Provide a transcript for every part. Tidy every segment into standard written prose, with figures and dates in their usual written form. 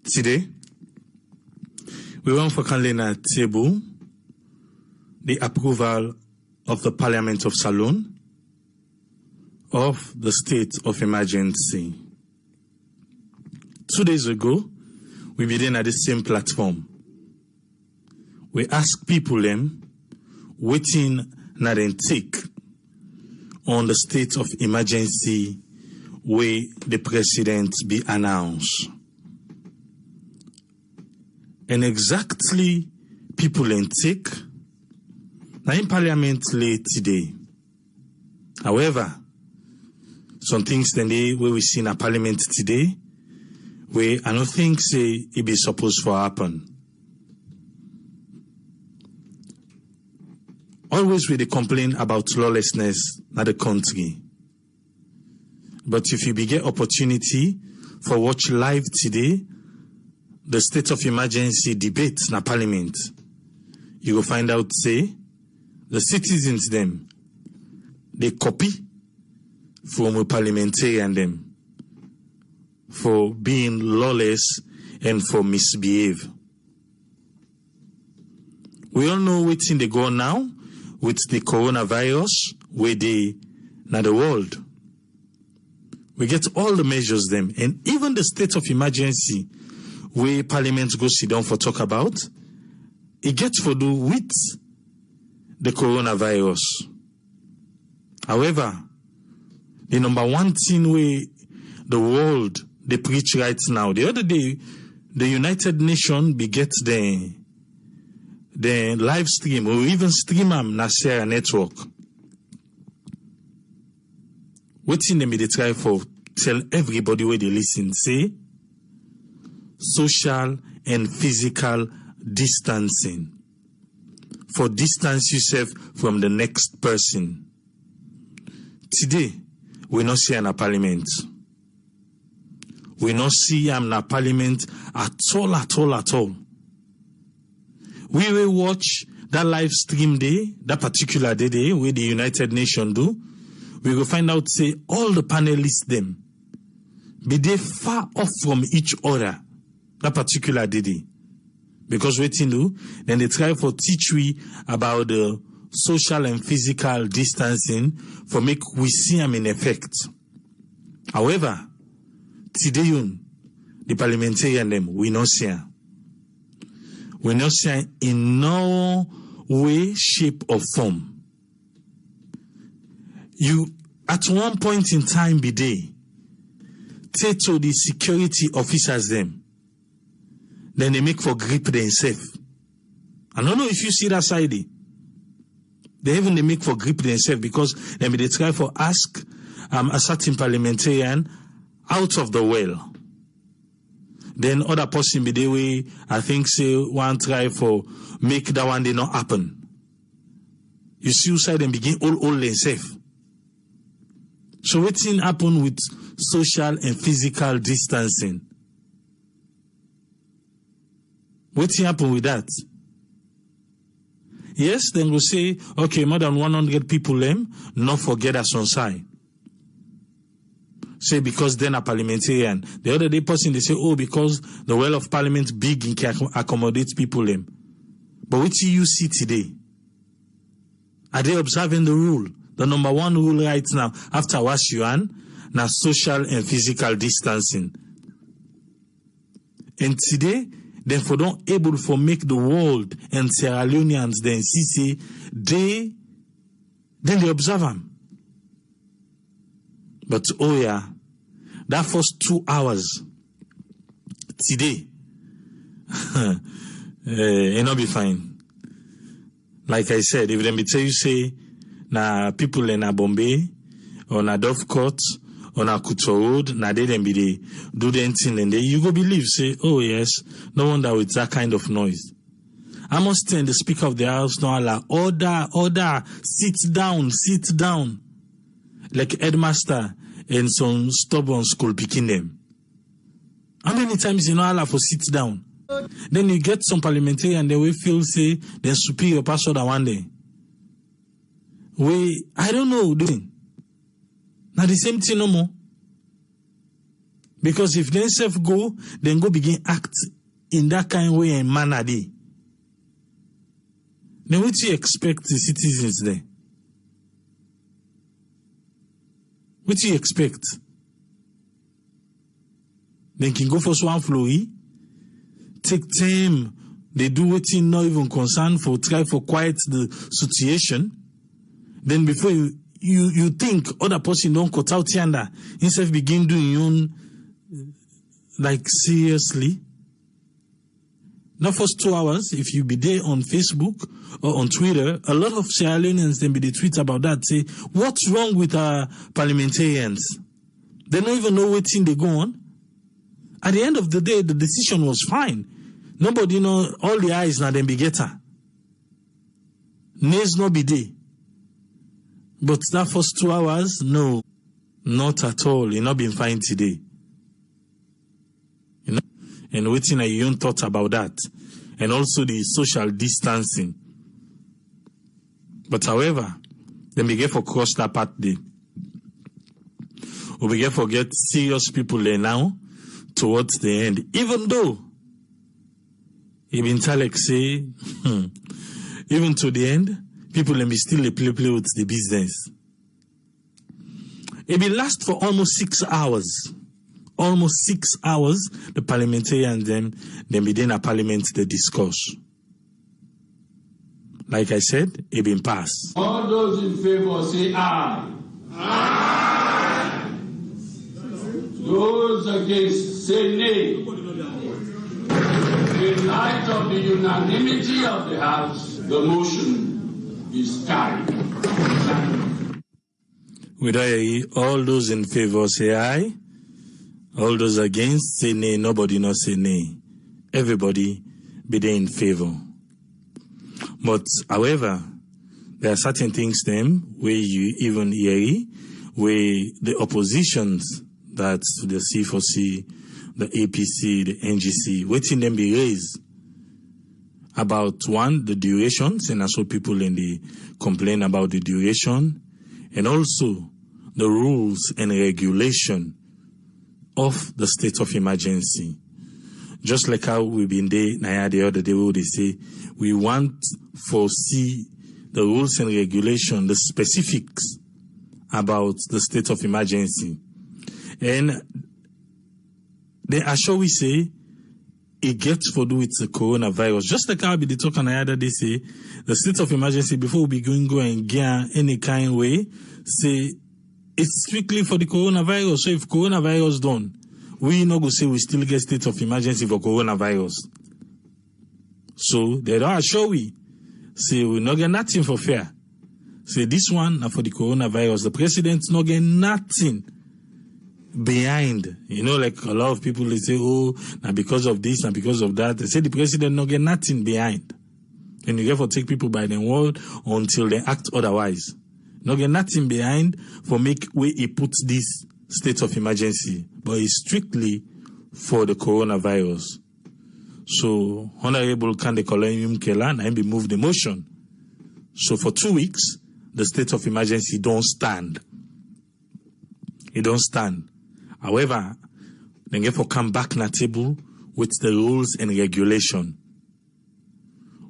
Today, we want for Kanlena table the approval of the Parliament of Salon of the state of emergency. 2 days ago, we began at the same platform. We ask people waiting na dem take on the state of emergency where the president be announced. And exactly people take now in Parliament late today. However, some things then where we see in a Parliament today, where I don't think say it be supposed to happen. Always we complain about lawlessness in the country. But if you get opportunity for watch live today, the state of emergency debate in Parliament, you will find out say the citizens them they copy from a parliamentarian them for being lawless and for misbehave. We all know what's in the go now with the coronavirus where they na the world. We get all the measures them, and even the state of emergency where Parliament go sit down for talk about, it gets for do with the coronavirus. However, the number one thing where the world they preach right now, the other day, the United Nations beget the live stream or even stream them na share network. What in them they try for tell everybody where they listen, say social and physical distancing. For distance yourself from the next person. Today, we not see in a parliament. We not see in a parliament at all. We will watch that live stream day, that particular day where the United Nations do. We will find out, say, all the panelists them, be they far off from each other, that particular day. Because waiting do, then they try for teach we about the social and physical distancing for make we see them in effect. However, today, the parliamentarian them, we not see them. We not see them in no way, shape, or form. You, at one point in time, be there, take to the security officers them, then they make for grip themselves. I don't know if you see that side. They make for grip themselves because then they try for ask a certain parliamentarian out of the well. Then other person be the way I think say one try for make that one day not happen. You see who side and begin all themselves. So what's in happen with social and physical distancing? What's happen with that? Yes, then we'll say, okay, more than 100 people not forget us on side. Say because then a parliamentarian. The other day person they say, oh, because the well of parliament big and can accommodate people But what do you see today? Are they observing the rule? The number one rule right now, after wash yuan, now social and physical distancing. And today, then for don't able for make the world and Sierra Leoneans then see then they observe them. But oh yeah, that first 2 hours today, it not be fine. Like I said, if them be tell you say na people in a Bombay or na Dovecourt or na Kuto Road, na they then be they do the thing and they you go believe say, oh yes, no wonder with that kind of noise. I must tell the Speaker of the House no allow order, sit down. Like headmaster and some stubborn school picking them. How many times you know allow for sit down? Then you get some parliamentarian they will feel say they're superior pastor than one day. I don't know. Now the same thing no more. Because if they self go, then go begin act in that kind of way and manner day. Then what do you expect the citizens there? What do you expect? Then can go for one flowy, take time, they do what you not even concerned for, try for quiet the situation. Then before you think other person don't cut out yonder, instead begin doing your own, like seriously. Not first 2 hours, if you be there on Facebook or on Twitter, a lot of Sierra Leoneans then be the tweet about that, say, what's wrong with our parliamentarians? They don't even know what thing they go on. At the end of the day, the decision was fine. Nobody know, all the eyes now then be getter. Nays no be there. But that first 2 hours, no, not at all. It's not been fine today. You know? And waiting a young thought about that. And also the social distancing. But however, then we get for cross that part day. We get forget serious people there now towards the end. Even though Ibn Talek say even to the end, people let me still play with the business. It will last for almost 6 hours. Almost 6 hours, the parliamentarians then begin a parliament they discuss. Like I said, it been passed. All those in favor say aye. Aye. Those against say nay. In light of the unanimity of the House, the motion is carried. All those in favor say aye. All those against say nay. Nobody not say nay. Everybody be there in favor. But however, there are certain things them where you even hear where the oppositions that the C4C, the APC, the NGC, waiting them be raised about one, the durations, and also people in the complain about the duration, and also the rules and regulation of the state of emergency. Just like how we've been there the other day, where they say we want foresee the rules and regulation, the specifics about the state of emergency. And they are sure we say it gets to do with the coronavirus. Just like how we be talking the other day, say the state of emergency before we go and get any kind of way, say it's strictly for the coronavirus. So if coronavirus done, we not go say we still get state of emergency for coronavirus. So they don't assure we say we not get nothing for fair. Say this one now for the coronavirus. The president's not get nothing behind. You know, like a lot of people they say, oh, now because of this, now because of that. They say the president not get nothing behind. And you therefore take people by the word until they act otherwise. Not get nothing behind for make way he puts this state of emergency, but it's strictly for the coronavirus. So, Honorable Kande Kolonium Kelan, I be moved the motion. So for 2 weeks, the state of emergency don't stand. It don't stand. However, then get for come back na table with the rules and regulation.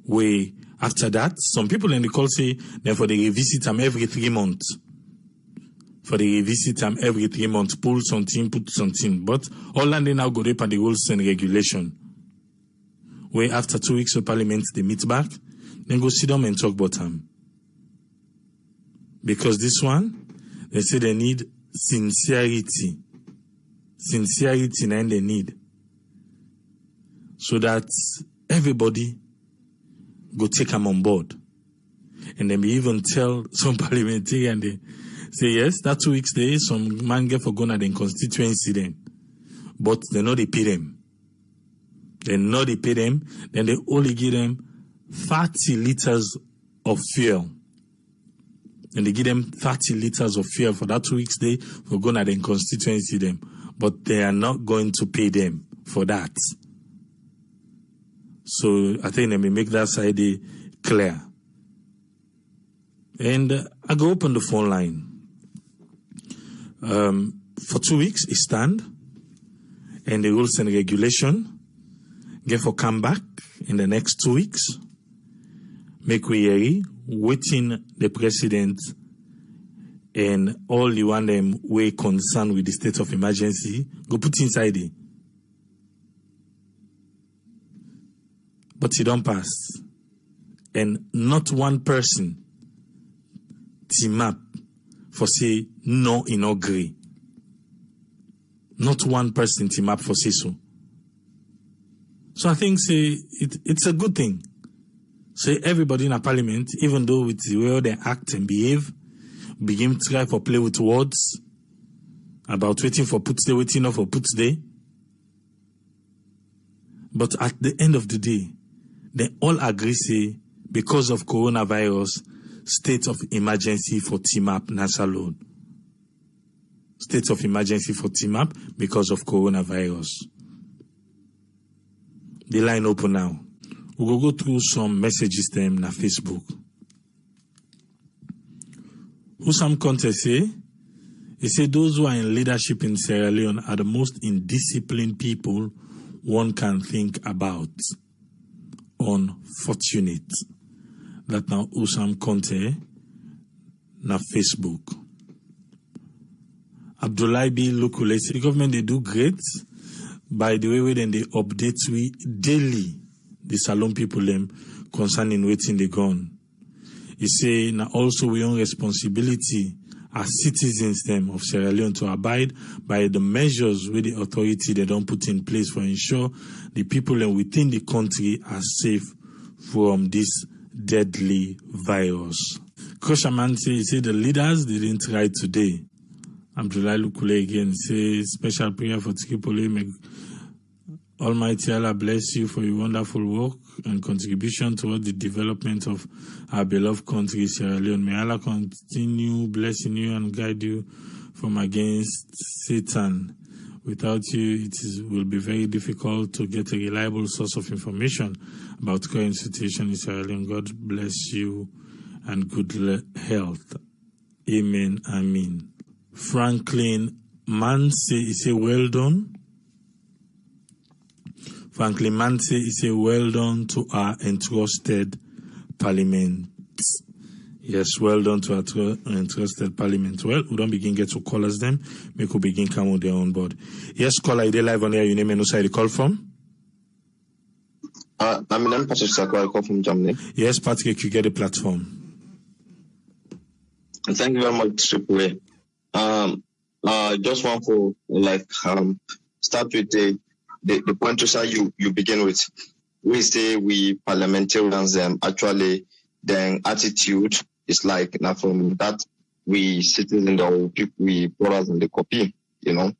Where after that, some people in the call say, therefore they revisit them every 3 months. For the revisit them every 3 months, pull something, put something. But all land they now go up on the rules and regulation. Where after 2 weeks of parliament, they meet back, then go sit down and talk about them. Because this one, they say they need sincerity. Sincerity and they need. So that everybody go take them on board. And then we even tell some parliamentarians, they say, yes, that 2 weeks there, some man get for gonna then constituency then. But they know they pay them. They know they pay them, then they only give them 30 liters of fuel. And they give them 30 liters of fuel for that 2 weeks day for gonna then constituency them. But they are not going to pay them for that. So I think let me make that side clear. And I go open the phone line. For 2 weeks, it stand. and the rules and regulation get for come back in the next 2 weeks. Make we hear waiting the president and all the one them way concerned with the state of emergency go put inside it. But it don't pass. And not one person team up for say no in agree. Not one person team up for say so. So I think say it's a good thing. Say everybody in a parliament, even though with the way they act and behave, begin to try for play with words about waiting for put day, waiting not for put day. But at the end of the day, they all agree say because of coronavirus, state of emergency for team up NASA load. State of emergency for team up because of coronavirus. The line open now. We will go through some messages them na Facebook. Who some contest say? He said those who are in leadership in Sierra Leone are the most indisciplined people one can think about. Unfortunate. That now Usam Conte na Facebook. Abdullah B. Lukule say the government they do great. By the way, then they update we daily the Salon people them concerning waiting the gun. He say now also we own responsibility as citizens them of Sierra Leone to abide by the measures with the authority they don't put in place for ensure the people within the country are safe from this deadly virus. Koshaman say the leaders didn't try today. Abdullah Lukule again say special prayer for Tripoli. May Almighty Allah bless you for your wonderful work and contribution toward the development of our beloved country, Sierra Leone. May Allah continue blessing you and guide you from against Satan. Without you, will be very difficult to get a reliable source of information about the current situation in Sierra Leone. God bless you and good health. Amen. Amen. Franklin Manse is a well done. Franklin Manse is a well done to our entrusted parliament. Yes, well done to our entrusted parliament. Well, we don't begin get to call us them. Make we begin come on their own board. Yes, caller, they live on air. You name and no side call from? I'm Patrick Sako. I call from Germany. Yes, Patrick, you get the platform. Thank you very much, Triple A. Just want to start with the point to say you begin with. We say we parliamentarians actually then attitude is like now from that we citizens or people we brothers in the copy, you know.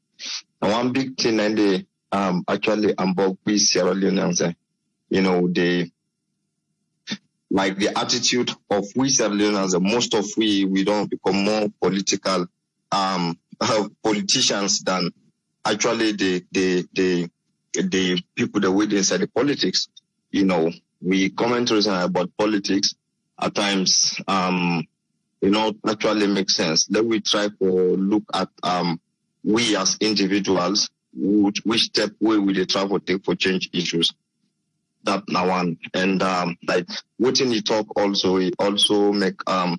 And one big thing and they actually about we Sierra Leoneans, you know, they like the attitude of we Sierra Leoneans, most of we don't become more political politicians than actually the people that wait inside the politics. You know, we comment about politics at times, actually make sense. Then we try to look at we as individuals, which step way will they try to take for change issues. That now one. And like within the talk also, we also make a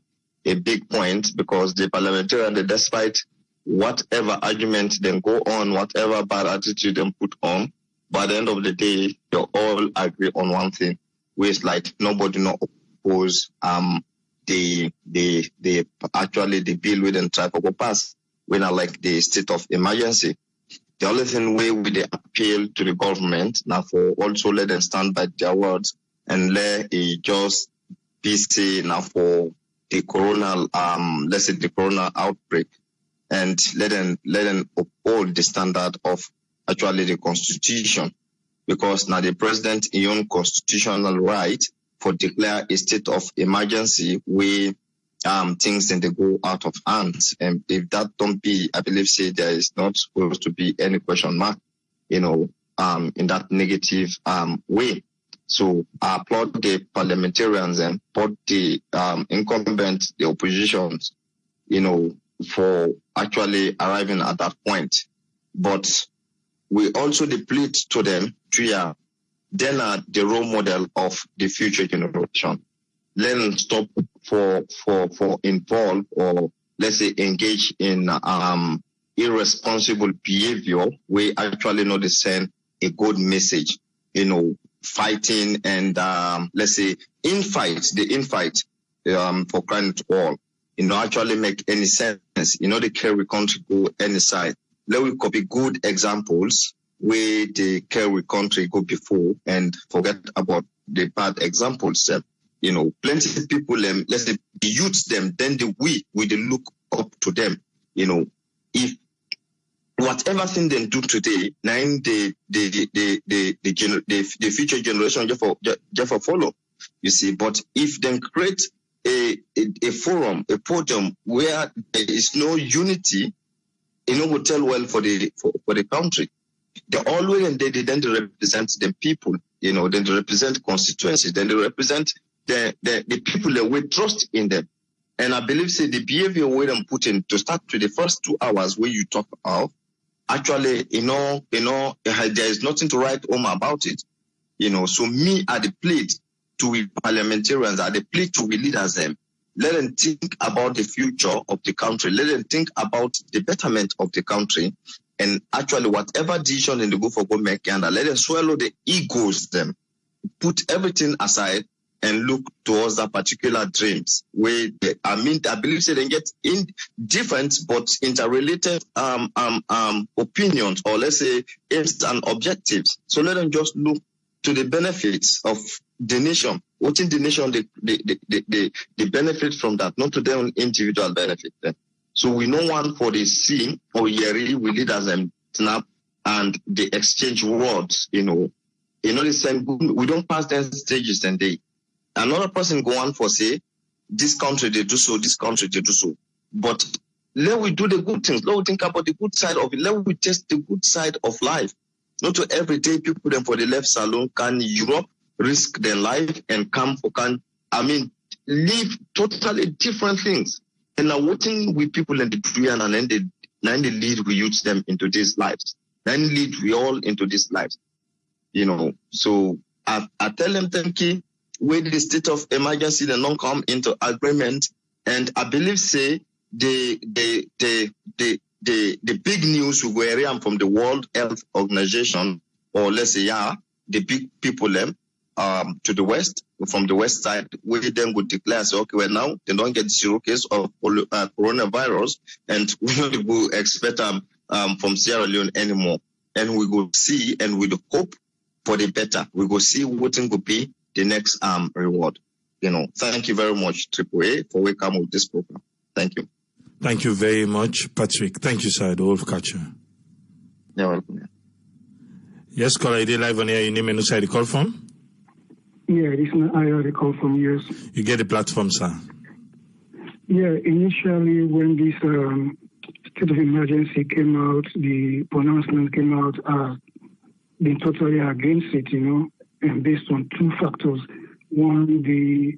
big point because the parliamentarian, despite whatever argument then go on, whatever bad attitude then put on, by the end of the day, they all agree on one thing, which is like nobody not oppose the bill we then try to go pass when I like the state of emergency. The only thing we appeal to the government now for also let them stand by their words and let it just be say now for the corona let's say the corona outbreak and let them uphold the standard of actually the constitution, because now the president in own constitutional right for declare a state of emergency where things then they go out of hand. And if that don't be, I believe say there is not supposed to be any question mark, you know, in that negative way. So I applaud the parliamentarians and applaud the incumbent, the oppositions, you know, for actually arriving at that point. But we also deplete to them to then are the role model of the future generation. Let them stop for involve or let's say engage in irresponsible behavior. We actually not send a good message, fighting and let's say the infight for crying to all, actually make any sense. The carry country go any side. Let we copy good examples where the carry country go before and forget about the bad examples. Plenty of people, let's say the youths them, then we look up to them. If whatever thing they do today, now the future generation just follow. You see, but if they create a forum, a podium where there is no unity, will tell well for the country. They always and then they represent the people, then they represent constituencies, then they represent the people that we trust in them. And I believe the behavior we them put in to start with the first 2 hours where you talk of, actually, there is nothing to write home about it. So me at the plate to we parliamentarians, at the plate to we leaders them. Let them think about the future of the country. Let them think about the betterment of the country. And actually, whatever decision they go for government, and let them swallow the egos them, put everything aside and look towards that particular dreams. Where I believe they get in different but interrelated opinions, or let's say aims and objectives. So let them just look to the benefits of the nation. What in the nation they benefit from that, not to their own individual benefit. So we know one for the scene or yearly we lead as them snap and they exchange words, the same we don't pass them stages and another person go on for say this country they do so, this country they do so. But let we do the good things, let we think about the good side of it, let we test the good side of life. Not to everyday people them for the left salon can Europe risk their life and live totally different things. And now working with people in the Korean and then they lead we youth them into these lives. Then lead we all into these lives. So I tell them thank you with the state of emergency they don't come into agreement. And I believe say the big news we go around from the World Health Organization, or let's say the big people them to the west, from the west side, we then would declare, so okay, well now they don't get 0 case of coronavirus, and we don't go expect from Sierra Leone anymore. And we go see and we hope for the better. We go see what will be the next reward. Thank you very much, AAA, for welcome with this program. Thank you. Thank you very much, Patrick. Thank you, sir. The Wolf Catcher. You're welcome. Yeah. Yes, caller, you live on here. Your name and who the call from? Yeah, this is I heard a call from yours. You get the platform, sir. Yeah, initially when this state of emergency came out, the pronouncement came out, being totally against it, and based on 2 factors. One, the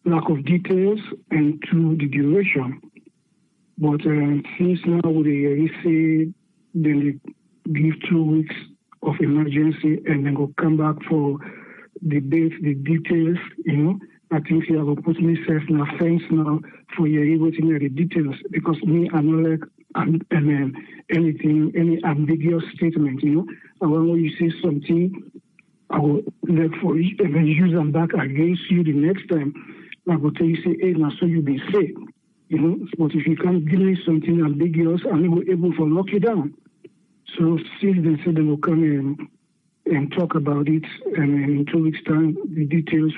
lack of details, and 2, the duration. But since now they say then they give 2 weeks of emergency and then go come back for debate the details, I think I will put myself in a fence now for waiting at the details, because me, I'm not like any ambiguous statement, And when you say something, I will look for it and then use them back against you the next time. I will tell you, say, hey, now so you be safe, But if you can't give me something ambiguous, I'm not able to lock you down. So since they said they will come in and talk about it, and in 2 weeks' time, the details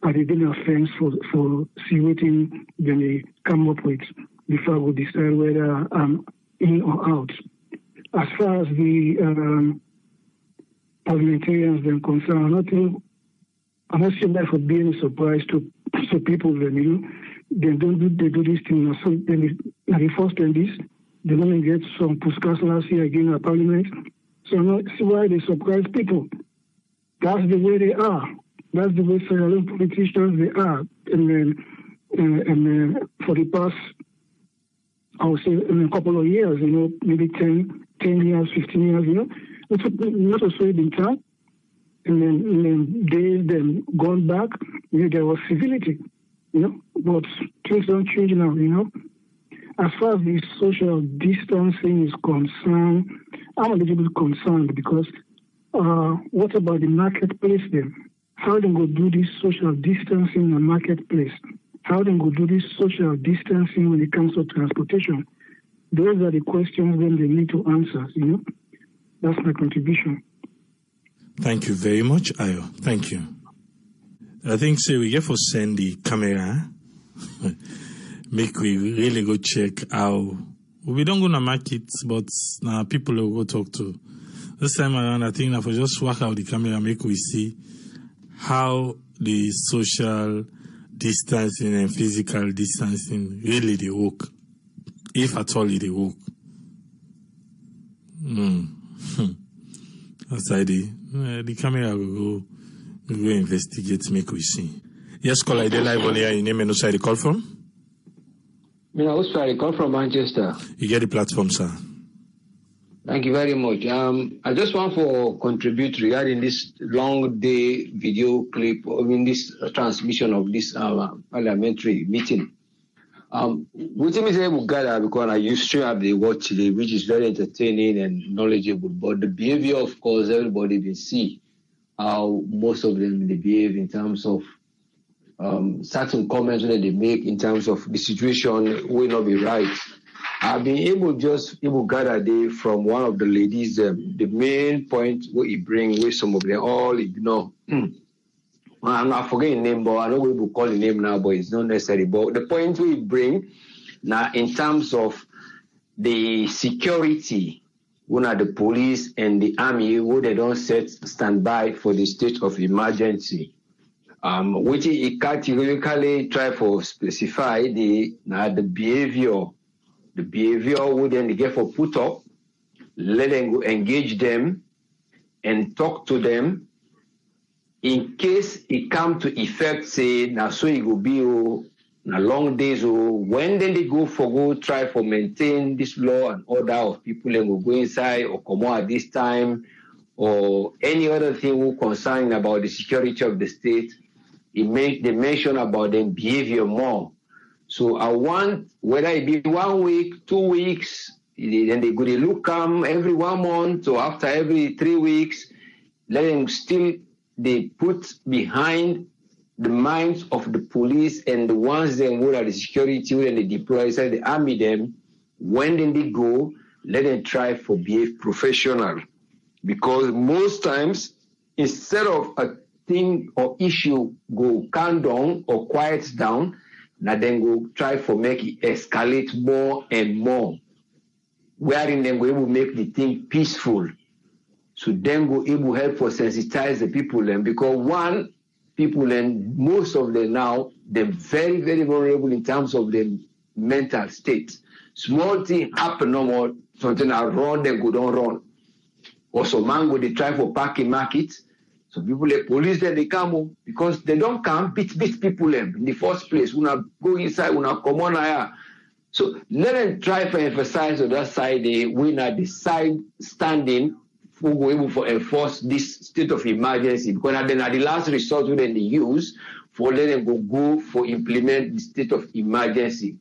are the dinner offense for see what then they come up with before we decide whether I'm in or out. As far as the parliamentarians then concerned, I'm not sure that for being a surprise to people then, they do this thing. So then they first time this, they're going to get some pushcars last year again at Parliament. So I don't see why they surprise people. That's the way they are. That's the way Sierra Leone politicians they are. And for the past, I would say, in a couple of years, maybe 10 10 years, 15 years, you know. It's not also in time. And then days then gone back, you know, there was civility, you know, but things don't change now, you know. As far as the social distancing is concerned, I'm a little bit concerned because what about the marketplace then? How they go do this social distancing in the marketplace? How they go do this social distancing when it comes to transportation? Those are the questions then they need to answer, you know. That's my contribution. Thank you very much, Ayo. Thank you. I think we get for send the camera. Make we really go check how we don't go to market, but now people will go talk to. This time around, I think if we just work out the camera, make we see how the social distancing and physical distancing really they work, if at all they work. Outside the camera will go investigate, make we see. Yes, call ID live on here. Your name and who side the call from? I also I call from Manchester. You get the platform, sir. Thank you very much. I just want to contribute regarding this long day video clip, this transmission of this parliamentary meeting. With me say we gather because I used to have the watch today, which is very entertaining and knowledgeable. But the behavior, of course, everybody will see how most of them they behave in terms of certain comments that they make in terms of the situation will not be right. I've been able gather there from one of the ladies, the main point what he bring with some of them all ignore. I'm not forgetting name, but I know we will call the name now, but it's not necessary. But the point we bring now in terms of the security, one of the police and the army, who they don't set standby for the state of emergency. Which it categorically try to specify the behavior. The behavior would then get for put up, let them go engage them and talk to them. In case it come to effect, say, now so it will be na long days, when then they go try for maintain this law and order of people and will go inside or come out at this time or any other thing who concern about the security of the state, they mention about their behavior more. So I want, whether it be 1 week, 2 weeks, then they go to look every 1 month or after every 3 weeks, let them still they put behind the minds of the police and the ones that who are the security when they deploy inside the army them, when then they go, let them try for behave professional. Because most times, instead of a thing or issue go calm down or quiet down, now then go try for make it escalate more and more, wherein then go able to make the thing peaceful. So then go able help for sensitize the people then, because people and most of them now, they're very, very vulnerable in terms of their mental state. Small thing happen no more, something around them go don't run. Or some man go they try for parking market. So people like police then they come because they don't come beat people them in the first place. When I go inside, when I come on here. So let them try to emphasize on that side they win at the side standing who go able to enforce this state of emergency, because then at the last resort when they use for let them go for implement the state of emergency.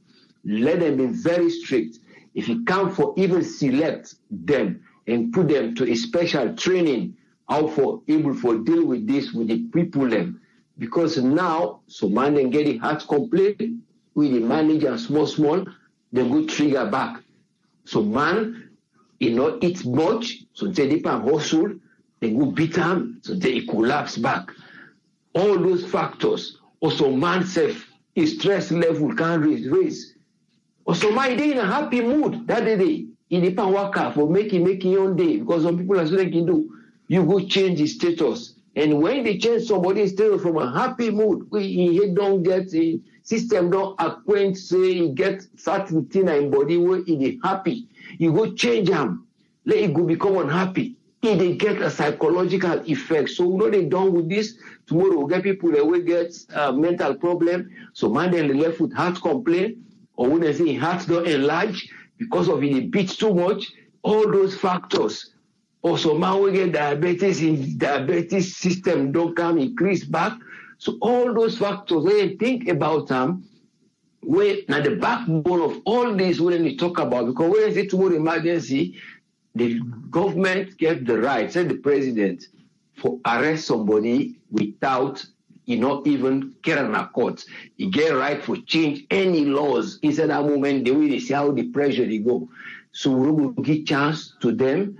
Let them be very strict. If you come for even select them and put them to a special training how for able for deal with this with the people them, because now so man then getting heart complaint with the manager small they go trigger back. So man eat much, so they depend hustle, they go beat him, so they collapse back. All those factors. Also man self his stress level can raise. Also man they in a happy mood that day. He depend work hard for making your own day, because some people are so they can do. You go change his status. And when they change somebody's status from a happy mood, he don't get the system, don't acquaint, say he get certain thing in body where he is happy. You go change him, let it go become unhappy. They get a psychological effect. So we know they done with this. Tomorrow we'll get people that will get mental problem. So man then left with heart complaint, or when they say heart don't enlarge because of it beats too much. all those factors. Also, man, we get diabetes in diabetes system don't come increase back. So all those factors, when you think about them, now the backbone of all this when we talk about, because when you say tomorrow emergency, the government gave the right, said the president, for arrest somebody without even getting a court. He get right for change any laws inside that moment, the way they see how the pressure they go. So we will give chance to them.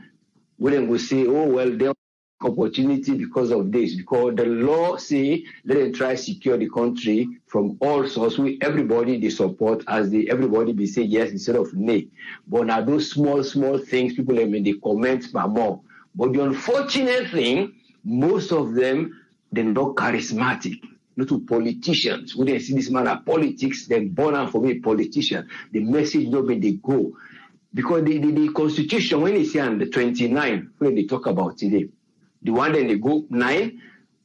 When they will say, oh, well, they have opportunity because of this, because the law say, let them try secure the country from all sources. Everybody they support as everybody be say yes instead of nay. But now those small things, people they comment by more. But the unfortunate thing, most of them, they're not charismatic. Not to politicians. When they see this man at politics, they're born out for me politician. The message not when they go. Because the Constitution, when they say on the 29, when they talk about today, the one then they go 9,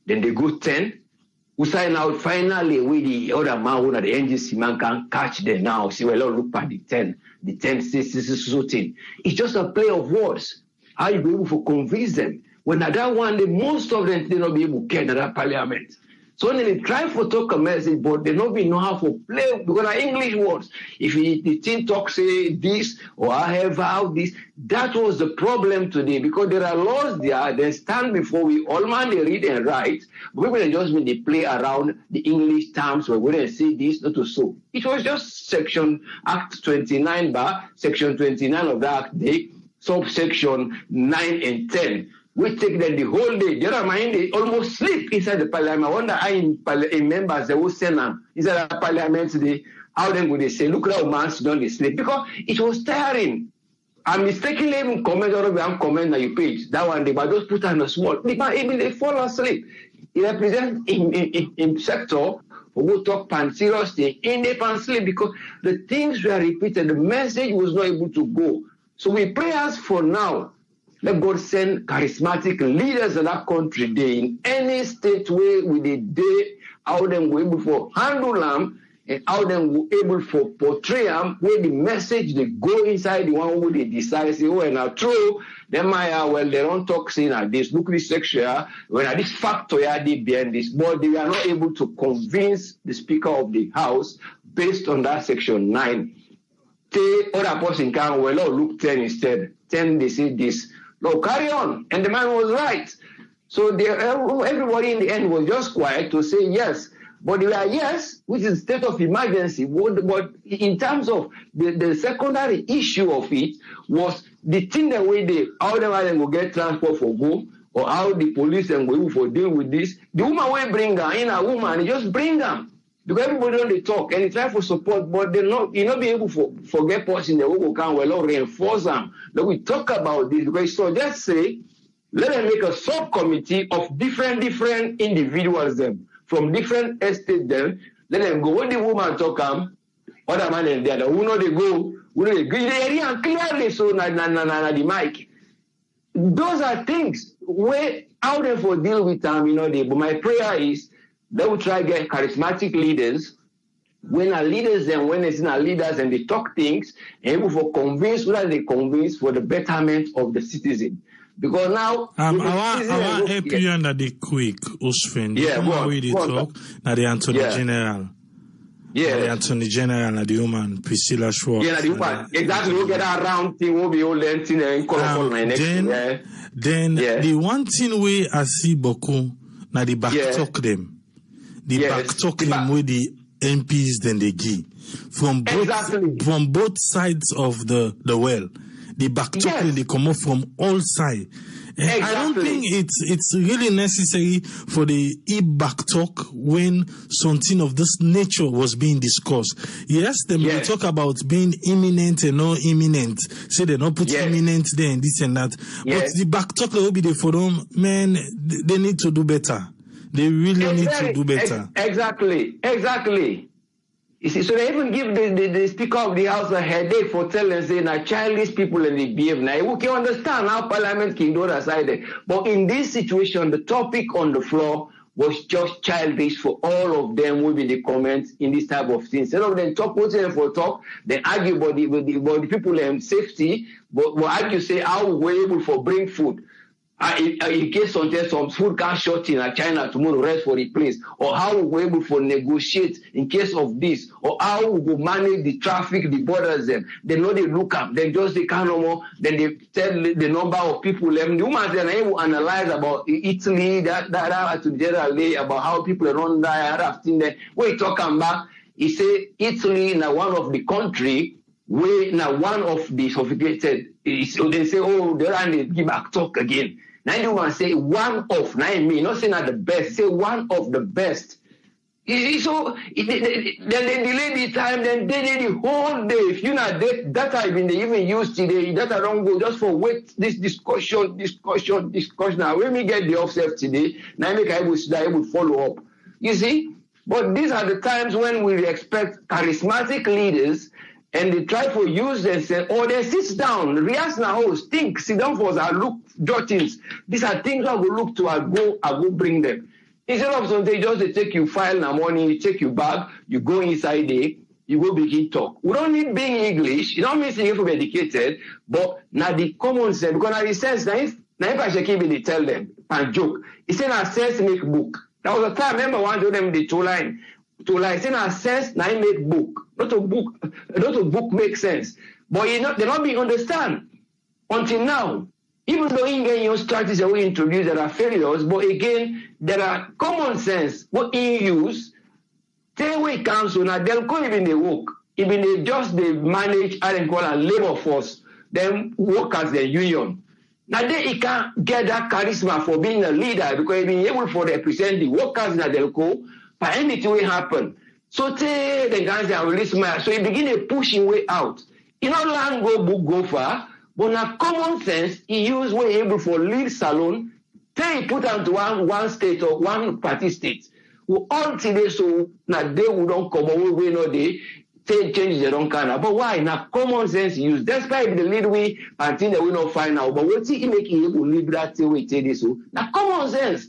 then they go 10, we sign out finally with the other man who the NGC man can catch them now. See, well, look at the 10. The 10 says this is so thing. It's just a play of words. How you be able to convince them? When at that one, most of them, they not be able to get that parliament. So when they try to talk a message, but they don't know how to play because are English words. If the team talk say this or I have how this, that was the problem today because there are laws there. They stand before we all man they read and write. But people they just when they play around the English terms where they say this not to so. It was just section Act 29 section 29 of the Act, the subsection 9 and 10. We take them the whole day. The other mind, they almost sleep inside the parliament. I wonder how in members, they will send them inside the parliament today. How then would they say, look at how man don't they sleep? Because it was tiring. I mistakenly even comment or I'm comment on your page. That one, they but just put on a small. They fall asleep. It represents in sector who talk pan serious thing. In they pan sleep because the things were repeated. The message was not able to go. So we pray as for now. Let God send charismatic leaders in that country. They in any state where with the day, how them were able to handle them and how them were able to portray them, where the message they go inside the one who they decide, say, oh, and now true, them well, they don't talk saying that this, look this section, when this factor they behind this, but they are not able to convince the Speaker of the House based on that section 9. The other person can well look 10 instead. 10 they say this. No, carry on. And the man was right. So everybody in the end was just quiet to say yes. But they were yes, which is state of emergency. But in terms of the secondary issue of it was the thing that way how them will get transport for go, or how the police and will for deal with this. The woman will bring her in, a woman, just bring them. Because everybody don't they talk and they try for support, but they not be able to forget person that we can well reinforce them. That we talk about this because so just say let them make a subcommittee of different individuals them from different estates them. Let them go when the woman talk other man and the other who know they go, who know they go and clearly so na the mic. Those are things where how they for deal with them, but my prayer is they will try to get charismatic leaders. When our leaders and when it's not leaders and they talk things, able for convince, whether they convince for the betterment of the citizen. Because now I want help you under the quick, Usfin. Yeah, way they talk. Now the Attorney General. Yeah, the Attorney General and the woman Priscilla Schwartz. Yeah, the woman. Exactly. We'll get around thing. We'll be all thing and call my next. Then the one thing we I see Boku now the back talk them. The back talking with the MPs then they give from both sides of the well. The back talking they come up from all sides. Exactly. I don't think it's really necessary for the back talk when something of this nature was being discussed. Yes, they talk about being imminent and not imminent. Say they don't put imminent there and this and that. But the back talk will be there for them. Man, they need to do better. They really need to do better. Exactly. You see, so they even give the Speaker of the House a headache for telling saying that childish people and they behave. Now, we can understand how Parliament can do that side. But in this situation, the topic on the floor was just childish for all of them who be the comments in this type of things. Some of them talk, what's them for talk, then argue about the people safety, but will argue, say, how we're able to bring food. In case some food can short in China tomorrow, rest for the place, or how we were able to negotiate in case of this, or how we will manage the traffic, the borders them. They know they look up, then just they can't no more, then they tell the number of people left. The woman then able to analyze about Italy, that to the general day about how people around there have seen that. When he talk about, he say Italy now one of the country where now one of the sophisticated, they say, oh, they give back talk again. Now you want to say one of, not me, not saying not the best, say one of the best. So then they delay the time, then they delay the whole day. If you not data even use today, data don't go just for wait this discussion. Now when we get the offset today, now make I will follow up. You see? But these are the times when we expect charismatic leaders. And they try to use them, say, oh, they sit down, rehearse now, think, sit down for us, I look, jottings. These are things I will look to, I go bring them. Instead of something, they take you file now money, you take your bag, you go inside there, you go begin talk. We don't need being English, it don't mean you have to be educated, but now the common sense, because now the sense, now if I should keep it, they tell them, and joke. It's in a sense make book. That was a time, remember one of them, the two line, say na sense, na make book. Not a book make sense. But they not being understand. Until now, even though in your strategies that we introduce there are failures, but again, there are common sense what in use. Tell we council now they'll call even they work. Even they just they manage and call a labor force, then work as the union. Now they can't get that charisma for being a leader because being able to represent the workers in Adelco. But anything will happen. So the guys that release my so he begin a pushing way out. You know, land go far, but now common sense, he use way able for lead salon, then he put them to one state or one party state. Well, all today, so now they will don't come away, no they change they don't can. But why? Now common sense use. Despite the lead way until they will not find out. But what he make he able lead that way say this so now common sense.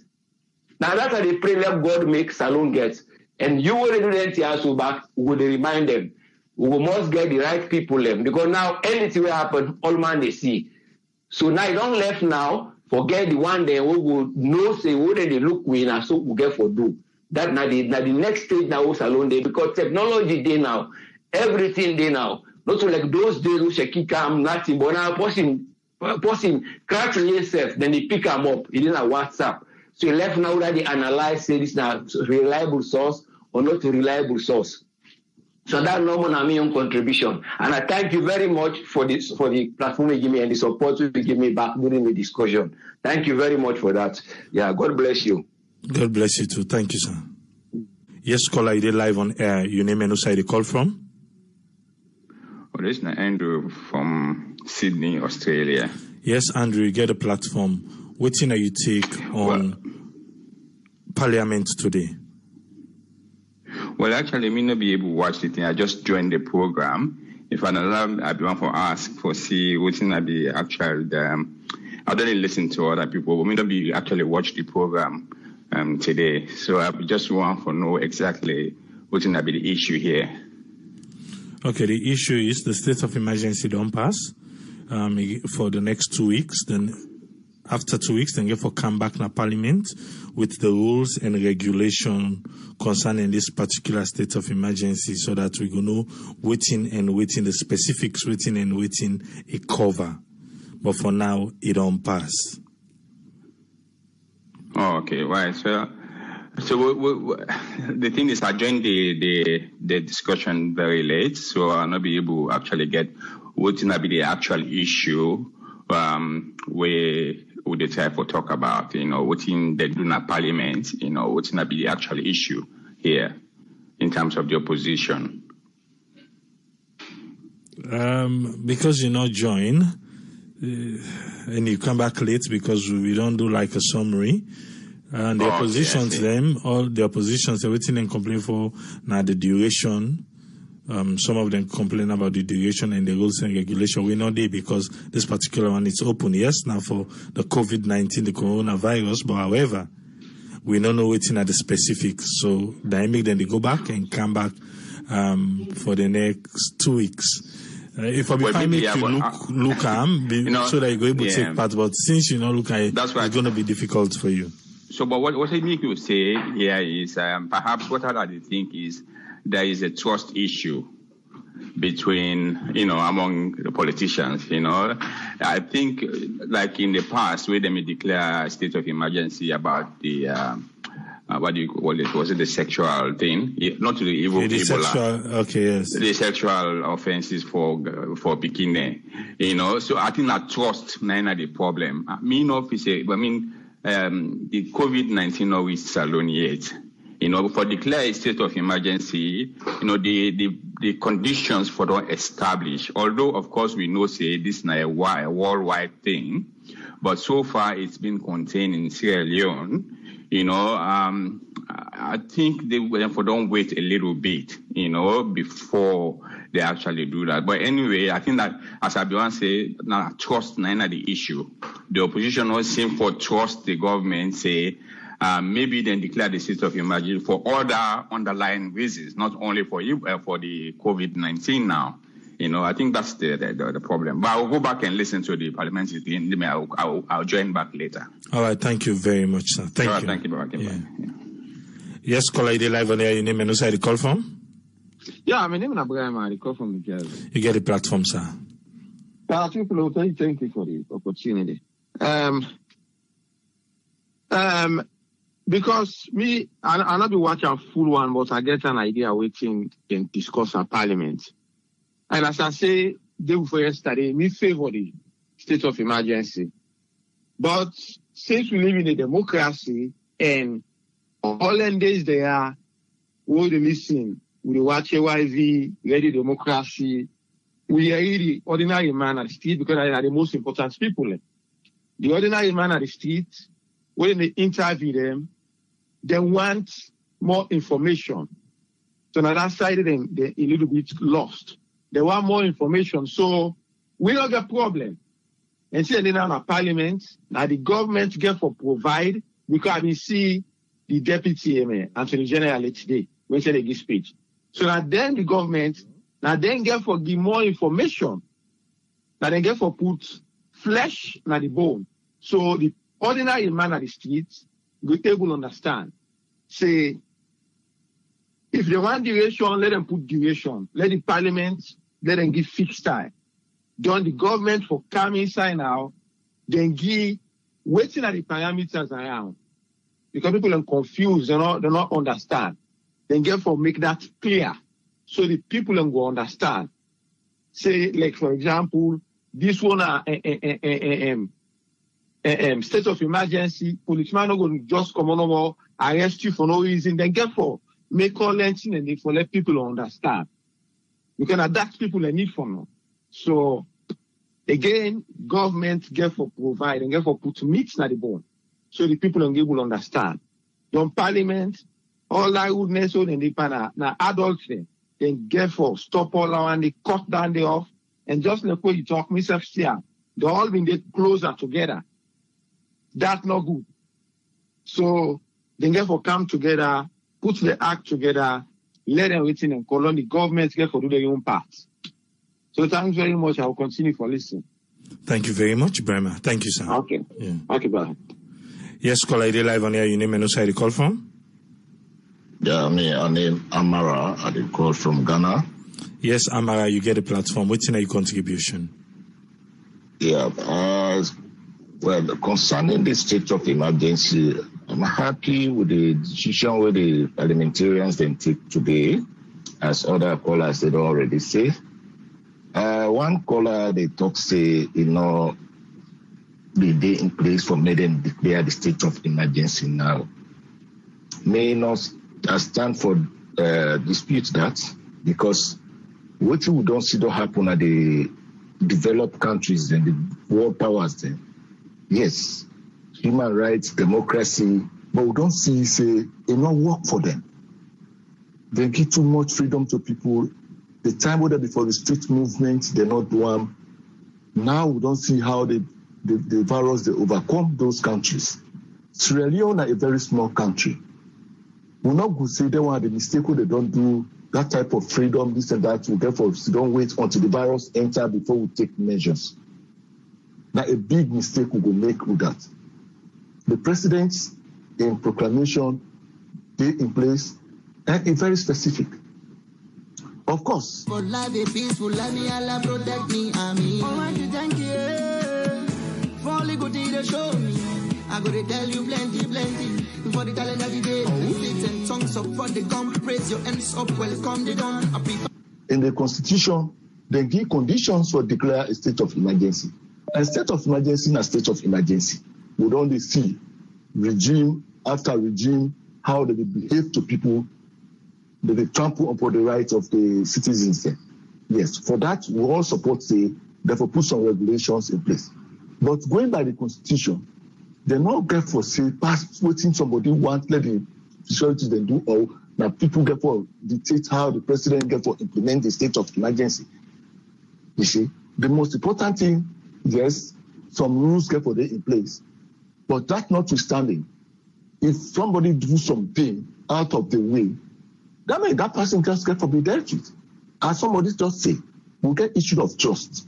Now that's how they pray let God make salon gets. And you will do the NTR so back, we will remind them. We must get the right people left. Because now anything will happen, all man they see. So now you don't left now, forget the one day we will know say what they look with and so we get for do. That now the next stage now was salon day because technology day now, everything day now. Not so like those days we should kick them nothing, but now person crack yourself, then they pick them up. It is a WhatsApp. So you left now that they analyze, say this now reliable source or not a reliable source. So that's normal Namian contribution. And I thank you very much for this, for the platform you give me and the support you give me back during the discussion. Thank you very much for that. Yeah, God bless you. God bless you too. Thank you, sir. Yes, caller, you did live on air. Your name and who side you call from? Well, this is Andrew from Sydney, Australia. Yes, Andrew, you get a platform. What thing are you take on Parliament today? Well, actually, I may not be able to watch the thing. I just joined the program. If I'm allowed, I'd want to ask for see what thing I be actually. I don't listen to other people, but may not be actually watch the program today. So I just want to know exactly what thing I be the issue here. Okay, the issue is the state of emergency don't pass for the next 2 weeks. Then after 2 weeks, then get for come back na Parliament with the rules and regulation concerning this particular state of emergency, so that we go know waiting the specifics, waiting a cover. But for now, it don't pass. Oh, okay, right. So the thing is, I joined the discussion very late, so I'll not be able to actually get what will be the actual issue where would they try to talk about, what in they do not Parliament, what's going to be the actual issue here in terms of the opposition. Because you not join and you come back late because we don't do like a summary. And the oppositions, all the oppositions, everything and complain for now the duration. Some of them complain about the duration and the rules and regulation. We know they because this particular one is open, yes, now for the COVID-19, the coronavirus. But however, we don't know what's in the specifics. So they make them they go back and come back for the next 2 weeks. If I be fine, make you look so that you go able to take part. But since you know, look, it's going to be difficult for you. So, but what I make you say here is perhaps what I think is there is a trust issue between, among the politicians, I think like in the past where they may declare a state of emergency about the, what do you call it? Was it the sexual thing? Not the evil people. The sexual offenses for bikini, so I think that trust is the problem. The COVID-19 always alone yet. For declare a state of emergency, the conditions for don't establish. Although, of course, we know say this is not a worldwide thing, but so far it's been contained in Sierra Leone. I think they don't wait a little bit, before they actually do that. But anyway, I think that, as Abiwan said, now trust is not the issue. The opposition don't seem to trust the government, say, maybe then declare the state of emergency for other underlying reasons, not only for the COVID-19 now. I think that's the problem. But I'll go back and listen to the parliamentary thing. I'll join back later. All right. Thank you very much, sir. Thank you. Thank you, Baba. Yeah. Yes, caller, you live on air. Your name and who's the call from? Yeah, my name is Abraham. I call from New Jersey. You get the platform, sir. Thank you for the opportunity. Because I'll not be watching a full one, but I get an idea waiting and discuss at Parliament. And as I say, day before yesterday, me favor the state of emergency. But since we live in a democracy and all the days they are, we listen, we watch AYV, ready democracy, we are the ordinary man at the street because they are the most important people. The ordinary man at the street, when they interview them, they want more information. So on that side, they're a little bit lost. They want more information. So we don't get problem. And see, now in Parliament, now the government get for provide, because we see the Deputy Attorney General today, when they give speech. So now then the government, now then get for give more information. Now they get for put flesh na the bone. So the ordinary man at the streets will able to understand. Say, if they want duration, let them put duration. Let the parliament, let them give fixed time. Don't the government for come inside now, then give waiting at the parameters around. Because people are confused, they don't understand. Then therefore make that clear. So the people go understand. Say, like for example, this one state of emergency, policeman not going to just come on over, arrest you for no reason, then therefore make all lengthen and they for let people understand. You can adapt people a need for now. So again, government get for provide and get for put meat na the bone. So the people are able to understand. Don't parliament, all that goodness on and the na adults then get for stop all around, they cut down the off, and just like what you talk, myself here, they all been there closer together. That's not good. So they get for come together, put the act together, let them written and call on the government get for do their own part. So thanks very much. I will continue for listening. Thank you very much, Brahma. Thank you, sir. Okay. Yeah. Okay, bye. Yes, caller, I live on air. Your name and who's the call from? Yeah, I name Amara. I call from Ghana. Yes, Amara, you get a platform. What's your contribution? Yeah, well, concerning the state of emergency, I'm happy with the decision where the parliamentarians then take today, as other callers they already say. One caller they talk say, the day in place for me them declare the state of emergency now. May not stand for dispute that, because what we don't see don't happen at the developed countries and the world powers then. Yes, human rights, democracy, but we don't see say it not work for them. They give too much freedom to people. The time whether before the street movement, they're not one. Now we don't see how the virus they overcome those countries. Sierra Leone is a very small country. We're not going to say they want the mistake when they don't do that type of freedom, this and that. We therefore don't wait until the virus enter before we take measures. Now, a big mistake we will make with that. The president in proclamation, they in place, and it's very specific. Of course. For life is peaceful, let me Allah protect me, Amen. Almighty, thank you for all the good things they show me. I gotta tell you plenty. For the talent every day, and tongues up for the gum, praise your hands up, welcome the dawn. In the constitution, they give conditions for declare a state of emergency. A state of emergency and a state of emergency. We only see regime after regime, how they behave to people, they trample upon the rights of the citizens there. Yes, for that, we all support, therefore put some regulations in place. But going by the constitution, they're not get for say pass waiting somebody want, let the security then do all. Now people get for dictate how the president get for implement the state of emergency. You see, the most important thing, yes, some rules get for they in place. But that notwithstanding, if somebody do something out of the way, that means that person just get for be dealt with. As somebody just say, we'll get issue of trust.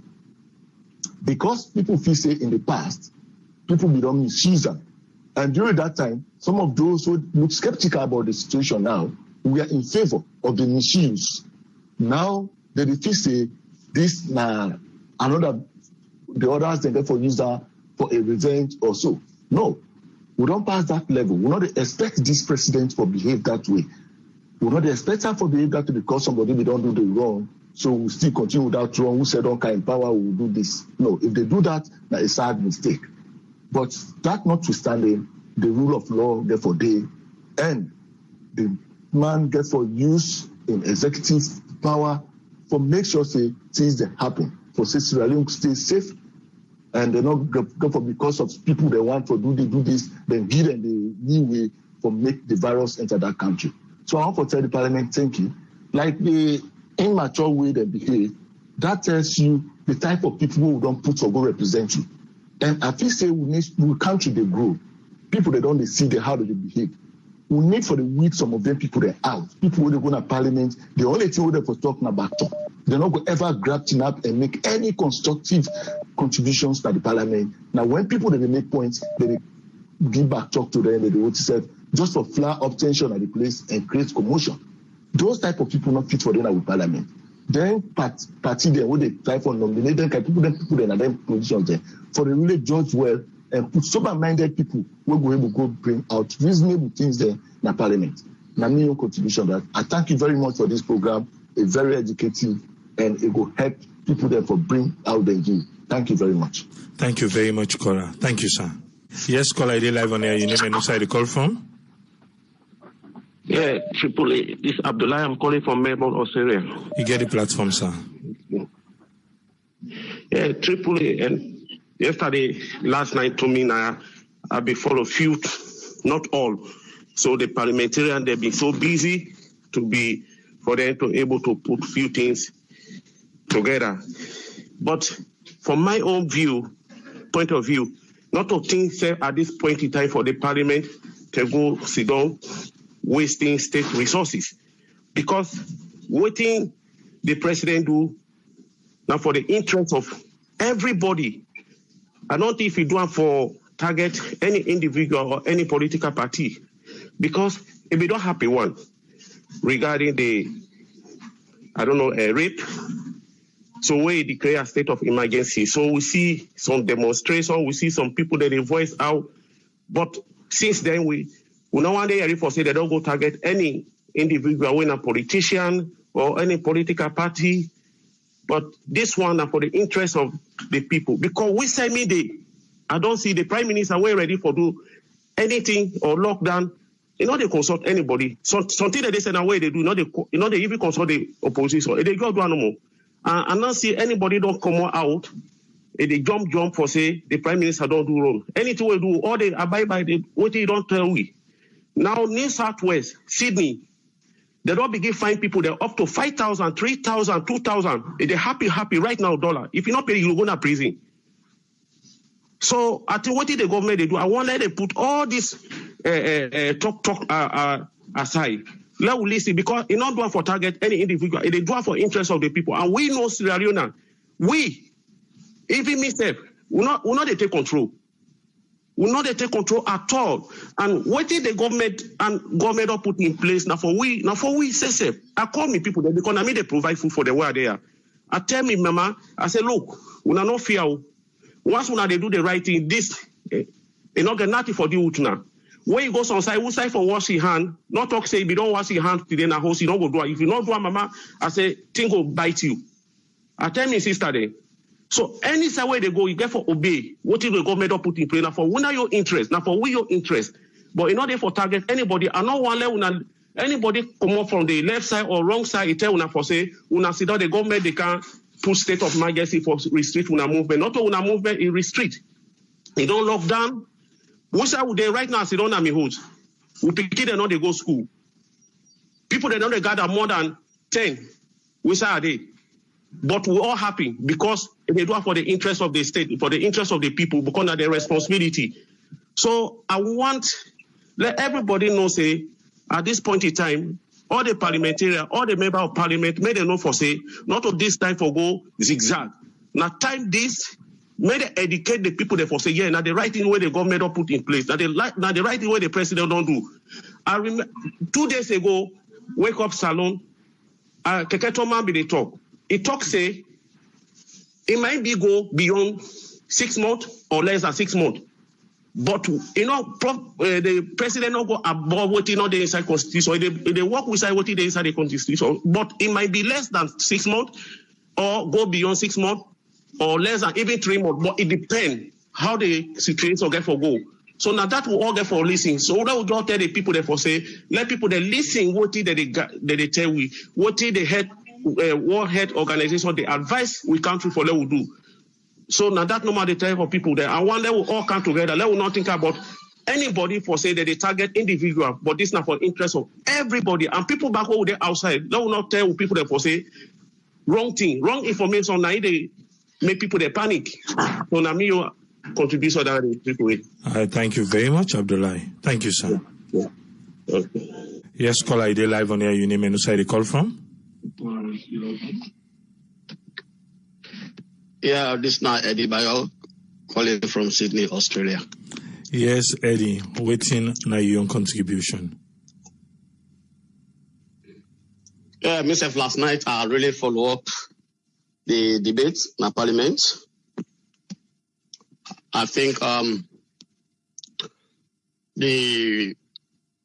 Because people feel say in the past, people become misuse them. And during that time, some of those who look skeptical about the situation now, we are in favor of the misuse. Now, they feel say this the others they therefore use that for a revenge or so. No, we don't pass that level. We not expect this president to behave that way. We not expect her to behave that way because somebody we don't do the wrong. So we still continue without wrong. Who said don't in power will do this? No, if they do that, that's a sad mistake. But that notwithstanding, the rule of law therefore they and the man gets for use in executive power for make sure say things that happen. For say Sierra Leone stay safe and they not go for because of people they want to do this, then give them the new way for make the virus enter that country. So I want to tell the parliament, thank you. Like the immature way they behave, that tells you the type of people who don't put or go represent you. And I feel say we country they grow. People they don't see how they behave. We need for the weak some of them people they out. People who they go to parliament, the only thing they for talking about talk. They're not going to ever grab it up and make any constructive contributions to the parliament. Now when people they make points, they give back talk to them, they would say just for flare up tension at the place and create commotion. Those type of people not fit for them with parliament. Then party there where they try for nominate them, people then are them positions there. For the really judge well and put sober-minded people who will be able to go bring out reasonable things there in the parliament. Now, me your contribution that I thank you very much for this program. It's very educative and it will help people there for bring out the view. Thank you very much. Thank you very much, Kola. Thank you, sir. Yes, Kola, I did live on air. You name and who side the call from? Yeah, Tripoli. This is Abdullah. I'm calling from Melbourne, Australia. You get the platform, sir. Yeah, Tripoli. And yesterday, last night to me now, I've been follow few, not all. So the parliamentarians, they've been so busy for them to able to put few things together. But from my own point of view, not to think say at this point in time for the parliament to go sit down wasting state resources. Because waiting the president do now for the interest of everybody. I don't think if you do it for target any individual or any political party. Because if we don't happy one regarding the, rape, so we declare a state of emergency. So we see some demonstration, we see some people that they voice out. But since then, we no one day for say they don't go target any individual, when a politician or any political party. But this one are for the interest of the people. Because we say I don't see the prime minister way ready for do anything or lockdown. They consult anybody. Something that they say now way they do, they even consult the opposition. They go do no more. And not see anybody don't come out. They jump for say the prime minister don't do wrong. Anything we do, all they abide by what they don't tell we. Now, New Southwest, Sydney, they don't begin find people. They're up to 5,000, 3,000, 2,000. They're happy right now, dollar. If you not pay, you'll go to prison. So I think what did the government they do? I want them to put all this talk aside. Let us listen, because it's not doing for target any individual. It is doing for interest of the people. And we know Sierra Leone. We, even myself, we not they take control. We not they take control at all. And what did the government don't put in place now for we say safe. I call me people there because I mean they provide food for the where they are. I tell me, mama, I say, look, we are not fear. Once they do the right thing, this not get nothing for the youth now. When you go outside, we say for wash your hand, not talk say if you don't wash your hand today in a house, you don't go do it. If you don't do it, mama, I say, thing will bite you. I tell me sister there. So any way they go, you get for obey what is the government don't put in place. Now for when are your interest? Now for we your interest. But in order for target anybody, I don't want to anybody come up from the left side or wrong side, it tell una for say, una see that the government they can put state of emergency for restrict una movement. Not all una movement in restrict. They don't lock down. Which I would they right now sit down at me house. We pick it and not they go school. People they don't they gather more than 10. Which are they? But we're all happy because they do it for the interest of the state, for the interest of the people, because of their responsibility. So I want let everybody know, say, at this point in time, all the parliamentarians, all the members of parliament, may they know for say, not of this time for go zigzag. Now time this, may they educate the people that for say, yeah, now the right thing where the government don't put in place, now the right thing where the president don't do. I remember 2 days ago, wake up salon, Keketoman be the talk. It talk say it might be go beyond 6 months or less than 6 months. But you know, the president not go above what the inside constitution. They work inside what the inside the constitution. But it might be less than 6 months or go beyond 6 months or less than even 3 months. But it depends how the situation get for go. So now that will all get for listening. So that will not tell the people that for say, let people that listen what they tell we, what the head World Health Organization, they advise we country for let we do. So now that no matter the type of people there, I want them will all come together. Let us not think about anybody for say that they target individual, but this not for interest of everybody. And people back over there outside, let us not tell people that for say wrong thing, wrong information. Now they make people they panic. So now me contribution that people. I thank you very much, Abdullahi. Thank you, sir. Yeah. Okay. Yes, caller, I did live on air. You name and who you call from? Yeah, this is not Eddie Bayo, calling from Sydney, Australia. Yes, Eddie, waiting na your contribution. Yeah, myself last night, I really follow up the debates in the Parliament. I think the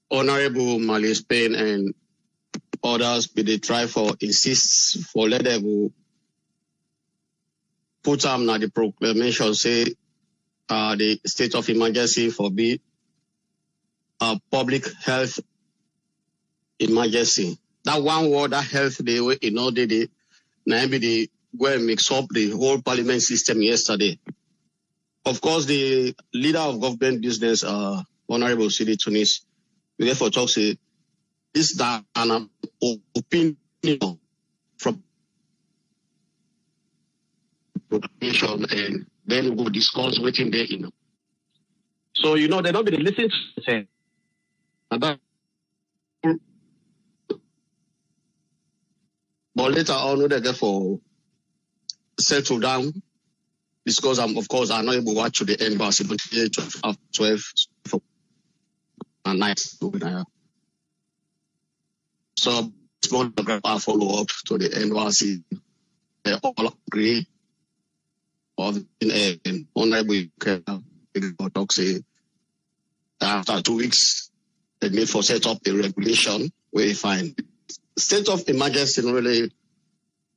Honorable Mali Spain and others be they try for insist for let them put them na the proclamation say the state of emergency for be a public health emergency. That one word, that health, they were in all day, now they go and mix up the whole parliament system yesterday. Of course, the leader of government business, Honorable Sidi Tunis, we therefore talk say this that an opinion from proclamation, and then we'll discuss waiting there, you know. So, you know, they don't be listening to say about. But later on, they therefore settle down, because of course, I'm not able to watch to the end, but at 12 at night. So, small I follow up to the NYC. They all agree of in Honorable talk say after 2 weeks, they need for set up a regulation where you find state of emergency really,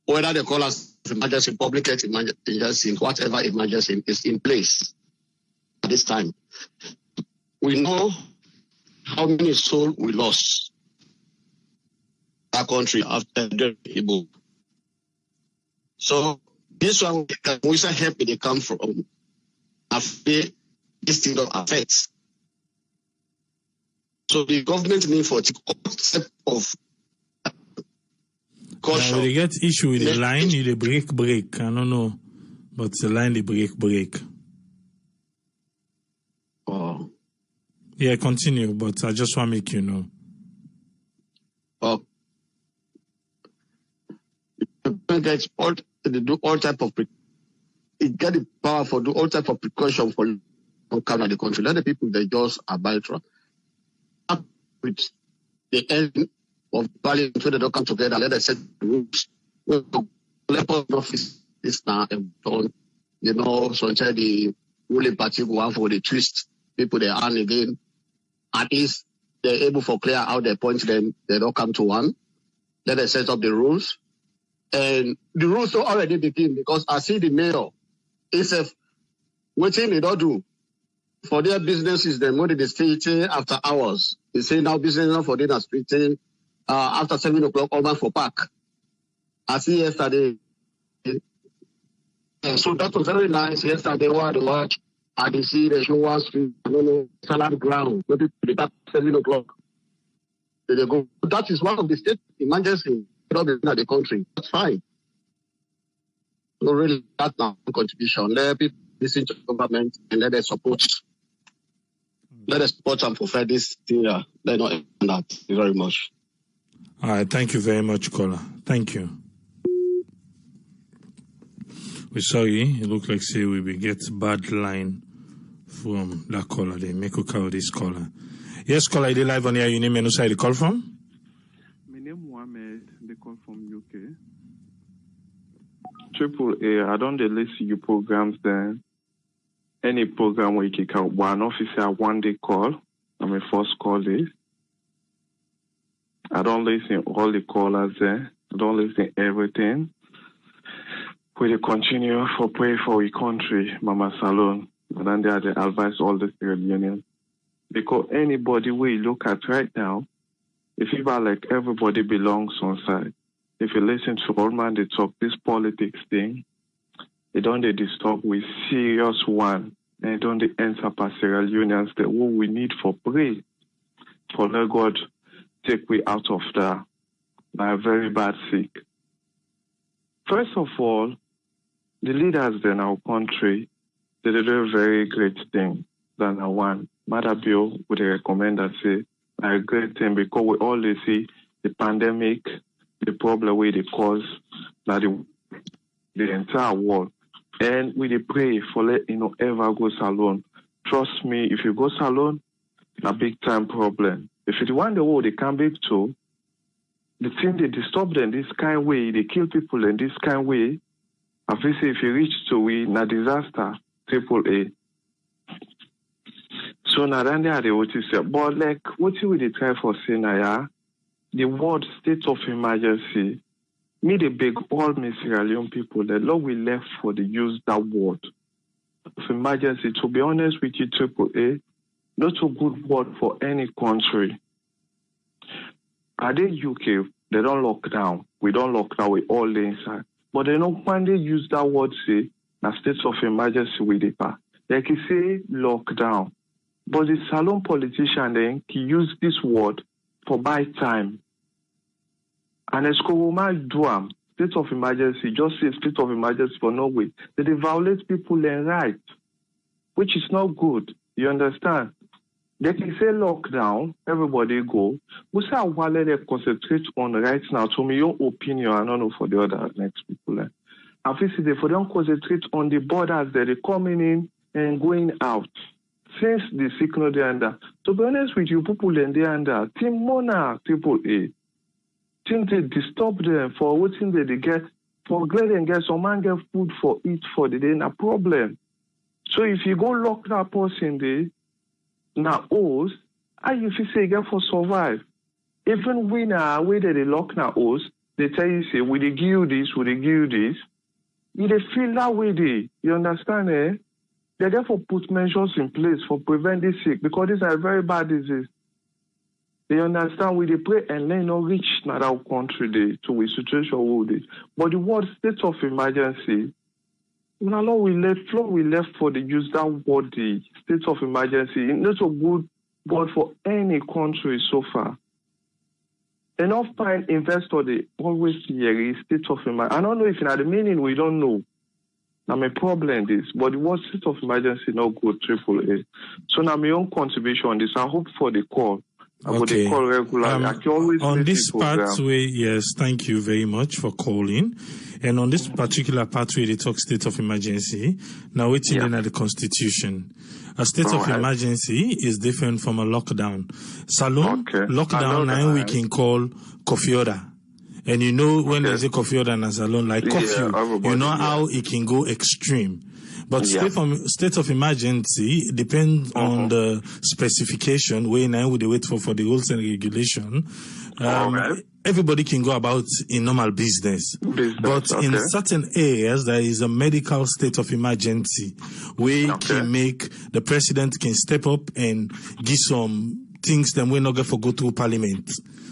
whether they call us emergency, public health emergency, whatever emergency is in place at this time. We know how many souls we lost our country after the Ebola. So this one we say help they come from after this thing don't affect. So the government need for concept of caution. Now, they get issue with the line, you break. I don't know, but the line they break. Yeah, continue, but I just want to make you know. It gets all they do all type of it get the power for do all type of precaution for counter the country. Let the people they just abide from with the end of Parliament so they don't come together. Let them set the rules. Let office is now done. You know, sometimes the ruling party go out for the twist people they earn again. At least they're able to clear out their points. Then they don't come to one. Let them set up the rules. And the rules don't already begin because I see the mayor. It's waiting they don't do for their businesses. They money they stay after hours. They say now business not for dinner street after 7 o'clock over for park. I see yesterday. And so that was very nice. Yesterday what I watch, I did see the show one street, salad ground. Maybe at 7 o'clock. They go. That is one of the state emergency in the country. That's fine. So really, that's not a contribution. Let people listen to the government and let them support. Let us support and prefer this thing. Let not end that. Thank you very much. All right, thank you very much, caller. Thank you. We're sorry, it looks like say we will get bad line from that caller. They make a call this caller. Yes, caller, they live on here. Your name and who side you call from? My name is Mohammed. They call from UK. Triple A, I don't listen to your programs then. Any program where you kick out one officer, one day call. I'm a first call this. I don't listen to all the callers there. I don't listen to everything. We continue for pray for our country, Mama Salon. And then they advise all the Sierra Leoneans. Because anybody we look at right now, if you are like everybody belongs on side. If you listen to all man, they talk this politics thing, it don't they disturb with serious one, and it don't they enter past Sierra Leoneans that what we need for pray. For let God take we out of that. By a very bad sick. First of all, the leaders in our country, they did a very great thing than one. Mother Bill would recommend that say a great thing because we always see the pandemic, the problem where they cause that the entire world. And we pray for let ever go salon. Trust me, if you go salon, a big time problem. If it's one the world they can't be to, the thing they disturb them this kind of way, they kill people in this kind of way. Obviously, if you reach to win a disaster, triple A. So now then they are the what you say. But like what you will try for saying the word state of emergency, me the big all Sierra Leone people, the law we left for the use that word of emergency. To be honest with you, triple A, not a good word for any country. Are they UK? They don't lock down. We don't lock down. We all inside. But they know when they use that word, say, a state of emergency with the power. They can say lockdown. But the salon politician then he use this word for buy time. And as Koroma do state of emergency, just say state of emergency for no way. They violate people their rights, which is not good. You understand? They can say lockdown, everybody go. We say while they concentrate on right now, to me, your opinion, I don't know for the other next people. Obviously, they for them concentrate on the borders that they're coming in and going out. Since the signal they under. To be honest with you, people in there under, Team Mona, people A. Think they disturb them for what thing they get, for glad and get some man get food for eat for the day, no problem. So if you go lock that person there, now, host, how you feel say get for survive? Even when way that they lock now host, they tell you say, will they give you this, will they give you this? You they feel that way they, you understand eh? They therefore put measures in place for prevent this sick because these are very bad disease. They understand we they pray and learn not reach not our country they to a situation where they. But the word state of emergency. Now, we left for the use that word, the state of emergency. Not a good word for any country so far. Enough time investor they always hear is state of emergency. I don't know if in the meaning we don't know. Now my problem is, but the word state of emergency no go AAA. So now my own contribution on this, I hope for the call. I would call regularly. I can always on this pathway, yes, thank you very much for calling. And on this particular pathway, they talk state of emergency. Now, waiting in at the Constitution. A state of emergency is different from a lockdown. Salon, lockdown, now we can call coffee order. And you know, when there's a coffee order and a salon, like curfew, you know how it can go extreme. But state of emergency depends on the specification. Where now we wait for the rules and regulation. Everybody can go about in normal business. But in certain areas, there is a medical state of emergency where can make the president can step up and give some things that we're not going to go to Parliament.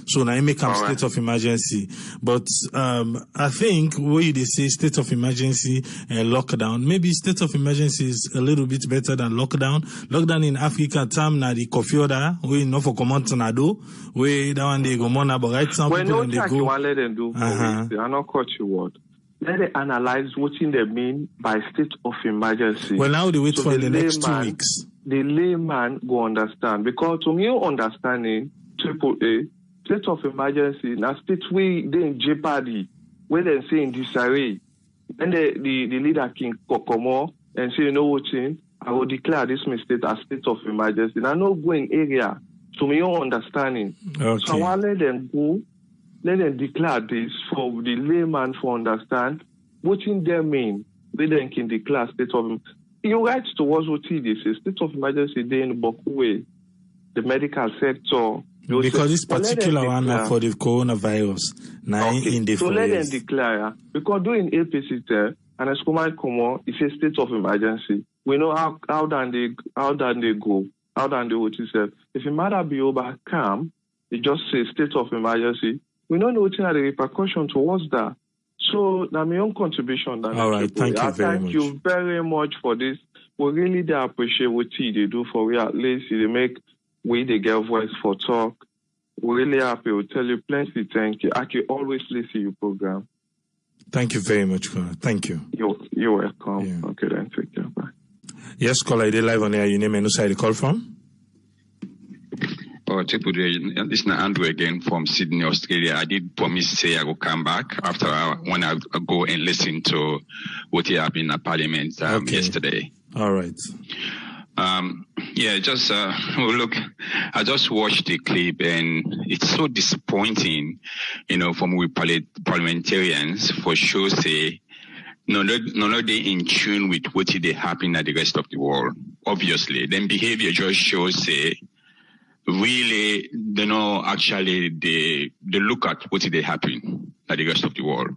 So now it make a state of emergency. But I think where they say state of emergency and lockdown, maybe state of emergency is a little bit better than lockdown. Lockdown in Africa time na the coffee order, we know for command tornado, we that one they go more but right some people and they go. Let them do. I not cut you word. Let them analyze what they mean by state of emergency. Well, now they wait for the next 2 weeks. The layman go understand, because to me understanding AAA, state of emergency, now state we they in jeopardy, when they say in disarray, then the leader can come on and say, you know what, I will declare this mistake as state of emergency. Now no going area, to me understanding. So I let them go, let them declare this for the layman for understand what in their mean, they then can declare state of emergency. You right towards what it is, state of emergency they in Bokuwe, the medical sector. Because this particular one for the coronavirus, now in the so let them declare, because doing APC there, and as command come on, it's a state of emergency. We know how then they go, how then they what is it. If a matter be overcome, it just says state of emergency. We don't know what are the repercussions towards that. So now my own contribution. All right, thank you very much. Thank you very much for this. We really do appreciate what they do for we at least they make they get voice for talk. We're really happy. We'll tell you plenty. Thank you. I can always listen to your program. Thank you very much, caller. Thank you. You're welcome. Yeah. Okay, then take care. Bye. Yes, caller, I did live on air. Your name and who side you call from? This is Andrew again from Sydney, Australia. I did promise to say I will come back after when I go and listen to what happened in the Parliament yesterday. All right. Look, I just watched the clip and it's so disappointing, from we parliamentarians for sure say, none of they in tune with what they happen at the rest of the world. Obviously, then behavior just shows say, really, actually they look at what they happen at the rest of the world.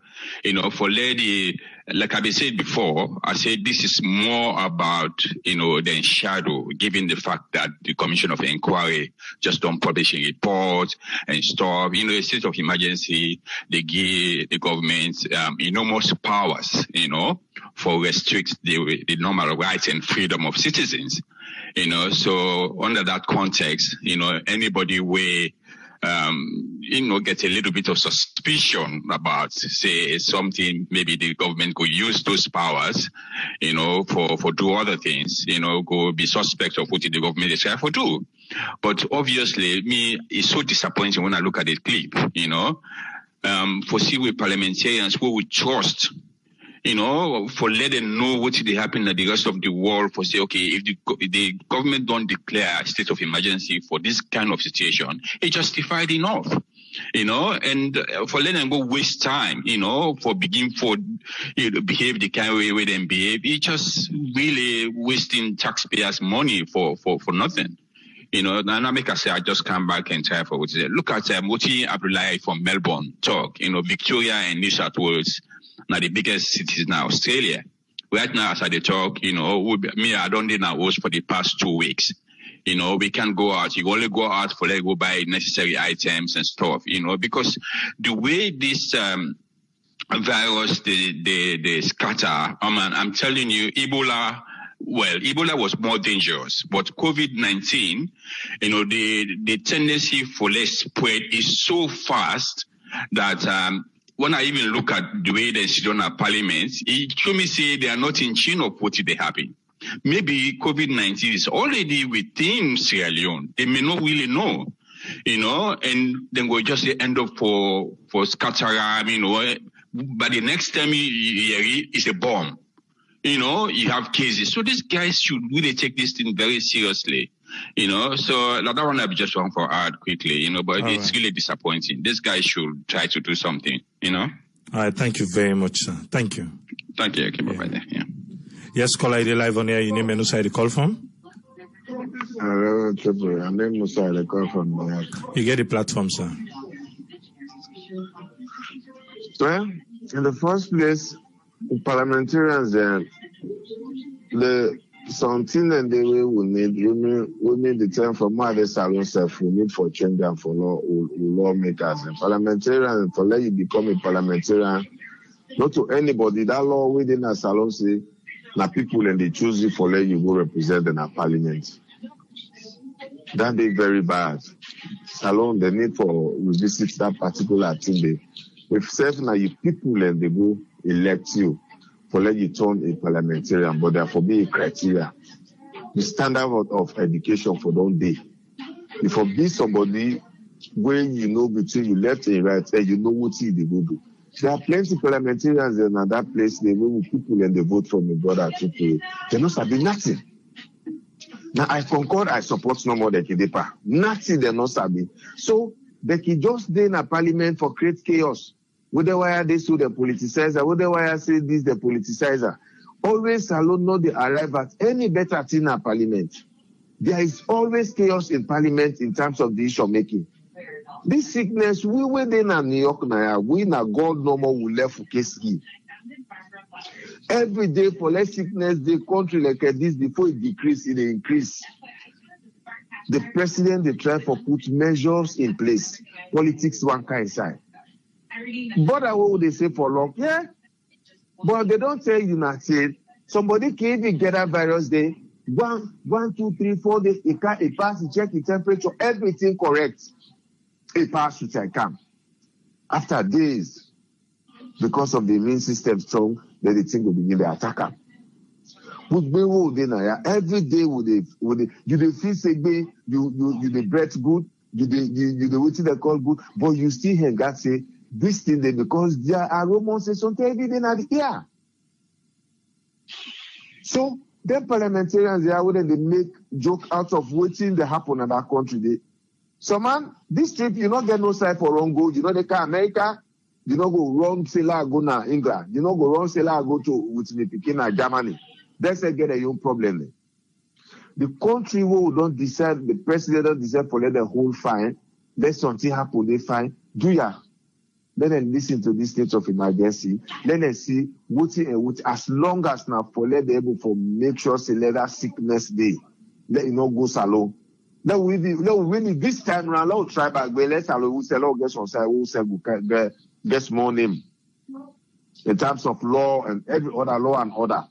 For lady, like I've said before, I said this is more about, than shadow, given the fact that the Commission of Inquiry just don't publish a report and stuff. A state of emergency, they give the government, enormous powers, for restrict the normal rights and freedom of citizens. So under that context, anybody where, get a little bit of suspicion about, say, something, maybe the government could use those powers, for do other things, go be suspect of what the government is trying to do. But obviously, it's so disappointing when I look at the clip, for see with parliamentarians who would trust, for let them know what they happen at the rest of the world, for say, okay, if the government don't declare a state of emergency for this kind of situation, it's justified enough, and for let them go waste time, for behave the kind of way they behave, it's just really wasting taxpayers' money for nothing. Now make I say I just come back and try for what is it. Look at Moti Abdullahi from Melbourne talk, Victoria and New South Wales. Now the biggest cities in Australia. Right now, as I talk, I don't need now host for the past 2 weeks. We can't go out. You only go out for go buy necessary items and stuff. Because the way this virus they scatter. I'm telling you, Ebola was more dangerous, but COVID-19, the tendency for less spread is so fast that when I even look at the way they sit on our parliament, it show me say they are not in tune of what they happen. Maybe COVID-19 is already within Sierra Leone. They may not really know, and then we'll just end up for scattergram, but the next time it's a bomb. You have cases. So these guys should really take this thing very seriously. So that one I just want to add quickly, but it's really disappointing. This guy should try to do something, All right, thank you very much, sir. Thank you. Thank you. Okay, bye-bye there. Yeah. Yes, caller ID live on air. Your name and who side the call from? Hello, Triple. My name is Musa. I call from You get the platform, sir. Well, in the first place, parliamentarians, something and the way we need the time for more the salon self. We need for change and for lawmakers and parliamentarians to let you become a parliamentarian. Not to anybody. That law within a salon say, now people and they choose you for let you go represent in a parliament. That is very bad. Salon the need for revisit that particular thing. If self now you people and they go elect you for let you turn a parliamentarian, but therefore be a criteria. The standard of education for don't day. If you be somebody when between you left and right and you know what they go do. There are plenty of parliamentarians in that place, they know people and they vote from the brother to they not sabi nothing. Now I concord, I support no more than Kidepa. Nothing they not sabi. So they can just stay in a parliament for create chaos. Whether why they sue the politicizer, whether why I say this the politicizer. Always alone not they arrive at any better thing in parliament. There is always chaos in parliament in terms of the issue making. This sickness, we were then in New York now, we na God no more will left for case. Every day for less sickness, the country like this before it decrease, it increase. The president they try to put measures in place. Politics one kind side. But what would they say for long? Yeah. But they don't tell you nothing. Somebody can even get a virus day. 1, 2, 3, 4 days. It pass, it check the temperature, everything correct. It pass which I come. After days, because of the immune system strong, then the thing will begin to attack them. Every day you feel say you the breath good, you the waiting they call good, but you still hear God say this thing they because their aroma say something every day at the ear. So them parliamentarians they are when they make joke out of waiting that happen in that country. So man, this trip you not get no side for wrong go. You know they can America, you not go wrong sailor go na England, you not go wrong sailor go to with the Pekin Germany. That's a get a young problem. The country who don't decide, the president don't decide for let the whole fine, let something happen, they fine. Do ya? Let them listen to this state of emergency. Let them see what as long as now for let them able for make sure say let that sickness day. Let it not go salon. Let we really this time around, let try back, but let's allow who sell get some side who sell get more name. In terms of law and every other law and order.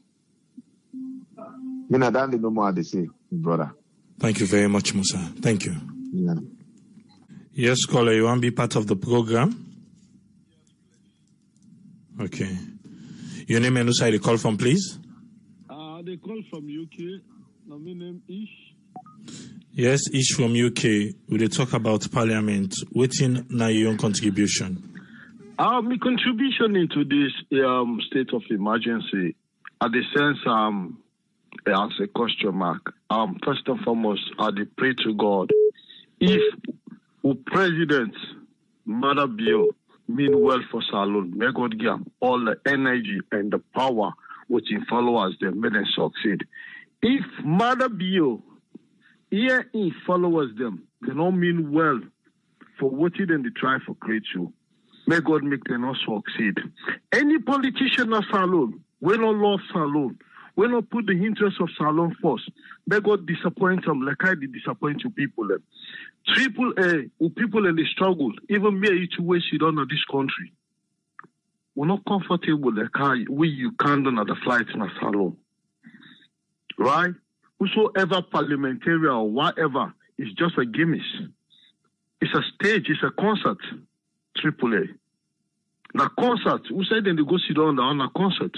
That's no more they say, brother. Thank you very much, Musa. Thank you. Yeah. Yes, caller, you want to be part of the program? Okay. Your name and who side you call from, please? They call from UK. My name Ish. Yes, Ish from UK. We talk about Parliament. Waiting now your own contribution. My contribution into this state of emergency, at the sense as a question mark. First and foremost, I pray to God. If President Mother Bio mean well for Salon, may God give them all the energy and the power which in followers them may they succeed. If Mother Bio here in followers them, they don't mean well for what they try for create you. May God make them not succeed. Any politician of Salon, we don't love Salon. We not put the interest of Salon first. May God disappoint them like I did disappoint you people. Triple A, who people in the struggle, even me, each way she done in this country. We're not comfortable like you can't do the flight in a Salon. Right? Whosoever parliamentarian or whatever is just a gimmick. It's a stage, it's a concert. Triple A. Na concert. Who said then they go sit down on a concert?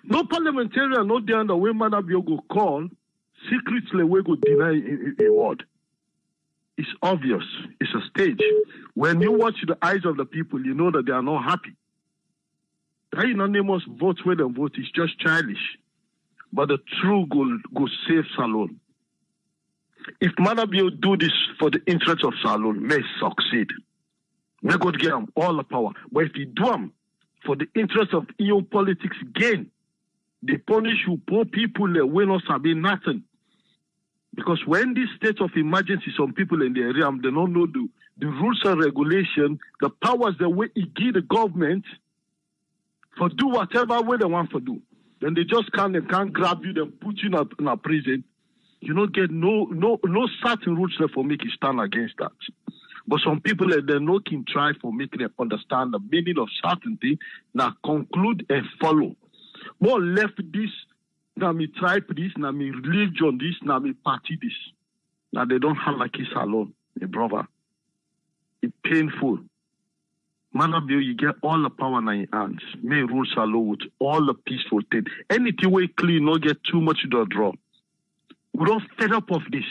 No parliamentarian, no there the way Manabio go call, secretly we go deny a word. It's obvious. It's a stage. When you watch the eyes of the people, you know that they are not happy. That unanimous vote where they vote is just childish. But the true go save Salon. If Manabio do this for the interest of Salon, may succeed. May God give him all the power. But if he do them for the interest of EU politics gain, they punish you poor people that will not sabi nothing. Because when this state of emergency, some people in the area, they don't know the rules and regulation, the powers that way it give the government for do whatever way they want to do. Then they just can't grab you, then put you in a prison. You don't get no certain rules there for make you stand against that. But some people they no can try for making them understand the meaning of certain things, now conclude and follow. More left this, now me tribe this, now me religion this, now me party this. Now they don't have like this alone, my brother. It's painful. Manabio, you get all the power in your hands. May rules alone with all the peaceful things. Anything way clean, not get too much to draw. We don't fed up of this.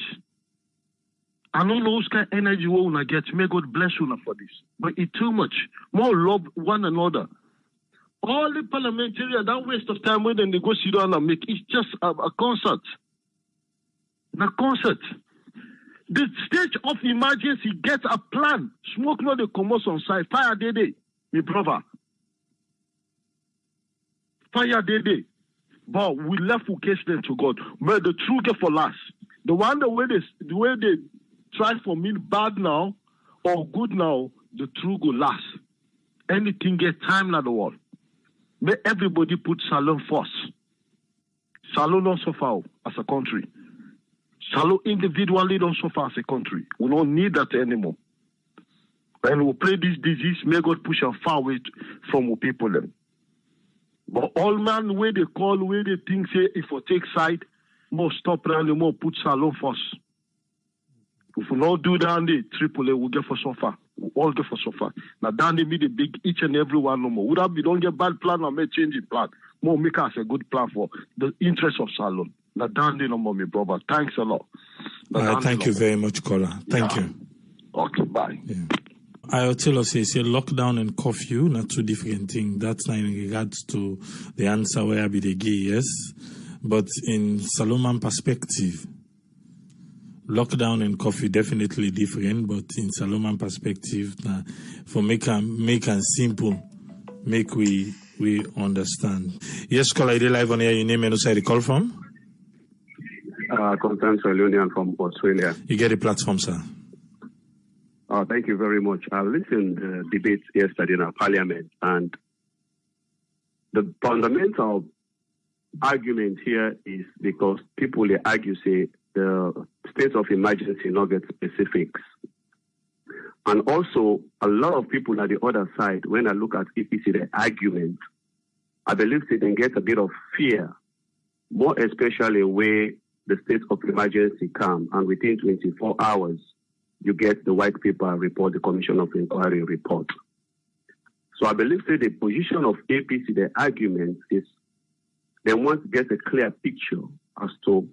I don't know whose kind of energy we want to get. May God bless you for this. But it's too much. More love one another. All the parliamentarians, that waste of time when they go sit down and make it's just a concert. A concert. The state of emergency gets a plan. Smoke not the commerce on side. Fire day, my brother. Fire day. But we left for case them to God. But the true get for last. The way they try for me bad now or good now, the true go last. Anything get time in the world. May everybody put Salon first. Salon don't suffer as a country. Salon individually don't suffer as a country. We don't need that anymore. And we pray this disease, may God push us far away from our people then. But all man where they call, where they think say if we take side, more stop around, more put Salon first. If we not do that, the AAA will get for suffer. We all get for suffer. Now, down they be the big each and every one no more. Would that be don't get bad plan or may change the plan? More make us a good plan for the interest of Salon. Now, down they no more, my brother. Thanks a lot. Thank you very much, caller. Thank you. Okay, bye. Yeah. I tell us, say lockdown and curfew, not two different things. That's not in regards to the answer where I be the gay, yes. But in Salomon perspective, lockdown and curfew definitely different, but in Salomon perspective, for make and simple, make we understand. Yes, caller, you live on here. Your name and where you call from? Constance Leone from Australia. You get the platform, sir. Thank you very much. I listened to the debates yesterday in our parliament, and the fundamental argument here is because people they argue say the state of emergency not get specifics. And also a lot of people at the other side, when I look at EPC the argument, I believe they can get a bit of fear, more especially where the state of emergency come and within 24 hours you get the white paper report, the Commission of Inquiry report. So I believe that the position of APC, the argument is they want to get a clear picture as to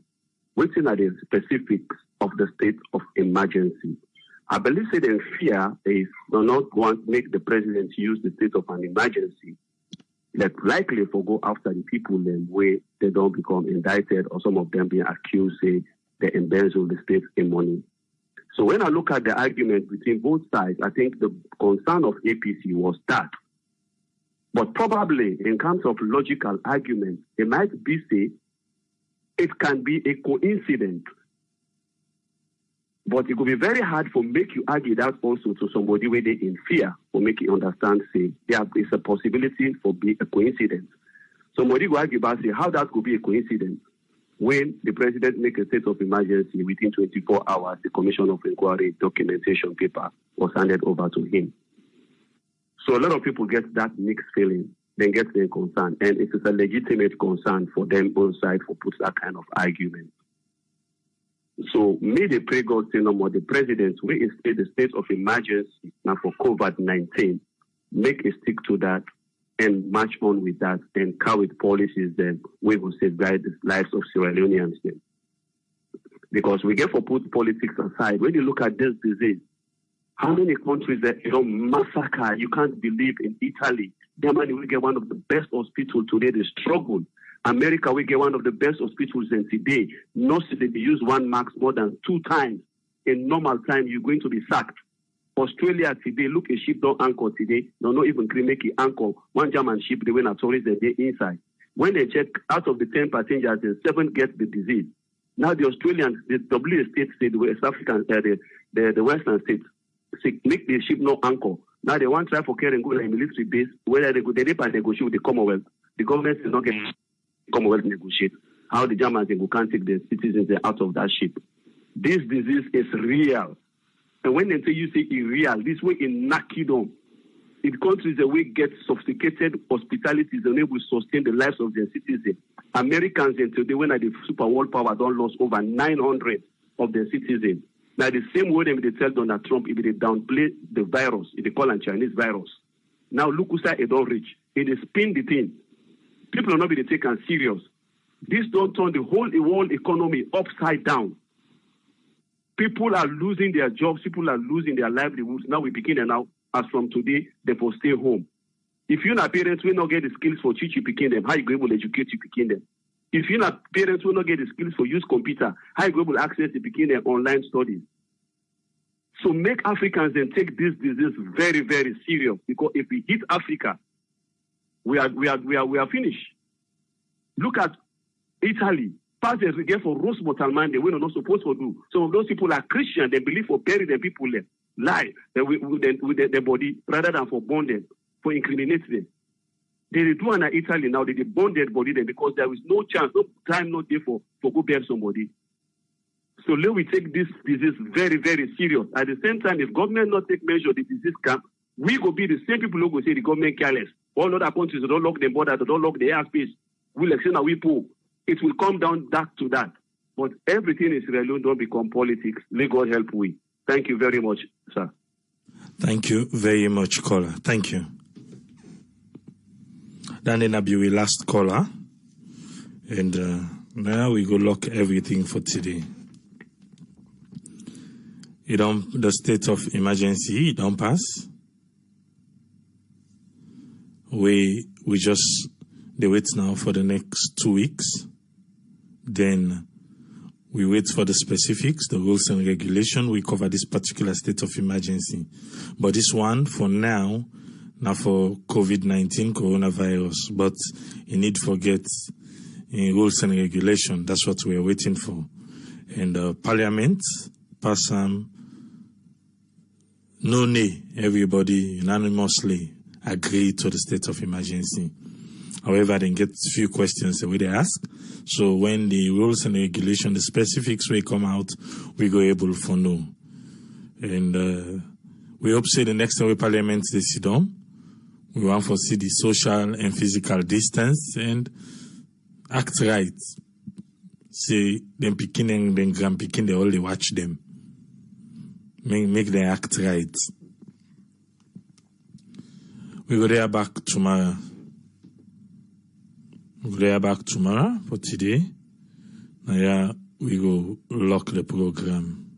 what are the specifics of the state of emergency. I believe that the fear is do not want to make the president use the state of an emergency. They're likely to go after the people then where they don't become indicted or some of them being accused, say they embezzle the state in money. So when I look at the argument between both sides, I think the concern of APC was that. But probably in terms of logical argument, it might be say it can be a coincidence. But it could be very hard for make you argue that also to somebody where they in fear or make you understand, say, there is a possibility for be a coincidence. Somebody will argue about say how that could be a coincidence when the president make a state of emergency within 24 hours, the Commission of Inquiry documentation paper was handed over to him. So a lot of people get that mixed feeling, then get their concern, and it is a legitimate concern for them both sides for put that kind of argument. So may they pray God say no more. The president will state the state of emergency now for COVID-19. make a stick to that and march on with that and come with policies then we will safeguard the lives of Sierra Leoneans then. Because we get for put politics aside, when you look at this disease, how many countries that massacre, you can't believe in Italy. Germany, we get one of the best hospitals today, they struggle. America, we get one of the best hospitals in today. Nurses, if you use one mask more than 2 times, in normal time, you're going to be sacked. Australia today, look, a ship don't anchor today. No, not even make it anchor. One German ship, they went a tourist the day inside. When they check, out of the 10 passengers, 7 get the disease. Now the Australians, the W states, the West African, the Western states, make the ship no anchor. Now they want to try for care and go to a military base, whether they go, they negotiate with the Commonwealth. The government is not getting the Commonwealth negotiate. How the Germans can't take the citizens out of that ship. This disease is real. And when they say you say it's real, this way in Nakidon, in countries that we get sophisticated hospitalities and able to sustain the lives of their citizens. Americans and today when the super world power don't lose over 900 of their citizens. Now the same way they tell Donald Trump if they downplay the virus, if they call it Chinese virus. Now look who say it don't reach. It is spin the thing. People are not being taken serious. This don't turn the whole world economy upside down. People are losing their jobs. People are losing their livelihoods. Now we begin and now, as from today, they will stay home. If you're not parents, will not get the skills for teach you picking them. How you able to educate you picking them? If you're not parents, will not get the skills for use computer. How you able to access the picking them online studies? So make Africans then take this disease very, very serious. Because if we hit Africa, we are finished. Look at Italy. Pass the regard for Rose Motalman, they were not supposed to do. Some of those people are Christian, they believe for bury the people there, lie with their body rather than for burn them, for incriminate them. They do in Italy now, they burn their body there because there is no chance, no time, no day for go bury somebody. So let we take this disease very, very serious. At the same time, if government not take measure, the disease can, we go be the same people who go say the government careless. All other countries, they don't lock the border, they don't lock the airspace. We'll extend our pull. It will come down back to that. But everything in Sierra Leone don't become politics. May God help we. Thank you very much, sir. Thank you very much, caller. Thank you. Then will be our last caller. And now we go lock everything for today. The state of emergency, it don't pass. We just, they wait now for the next 2 weeks. Then we wait for the specifics, the rules and regulation. We cover this particular state of emergency. But this one, for now for COVID-19, coronavirus. But you need forget in rules and regulation. That's what we are waiting for. And Parliament pass no nay. Everybody unanimously agree to the state of emergency. However, they get a few questions the way they ask. So when the rules and regulation, the specifics will come out, we go able for know. And we hope say the next time we Parliament they sit down, we want to see the social and physical distance and act right. Say them picking and them grand picking, they only watch them. Make them act right. We go there back tomorrow. We're back tomorrow for today. Now, yeah, we go lock the program.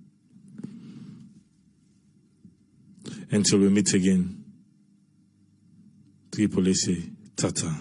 Until we meet again. Triple A say, Tata.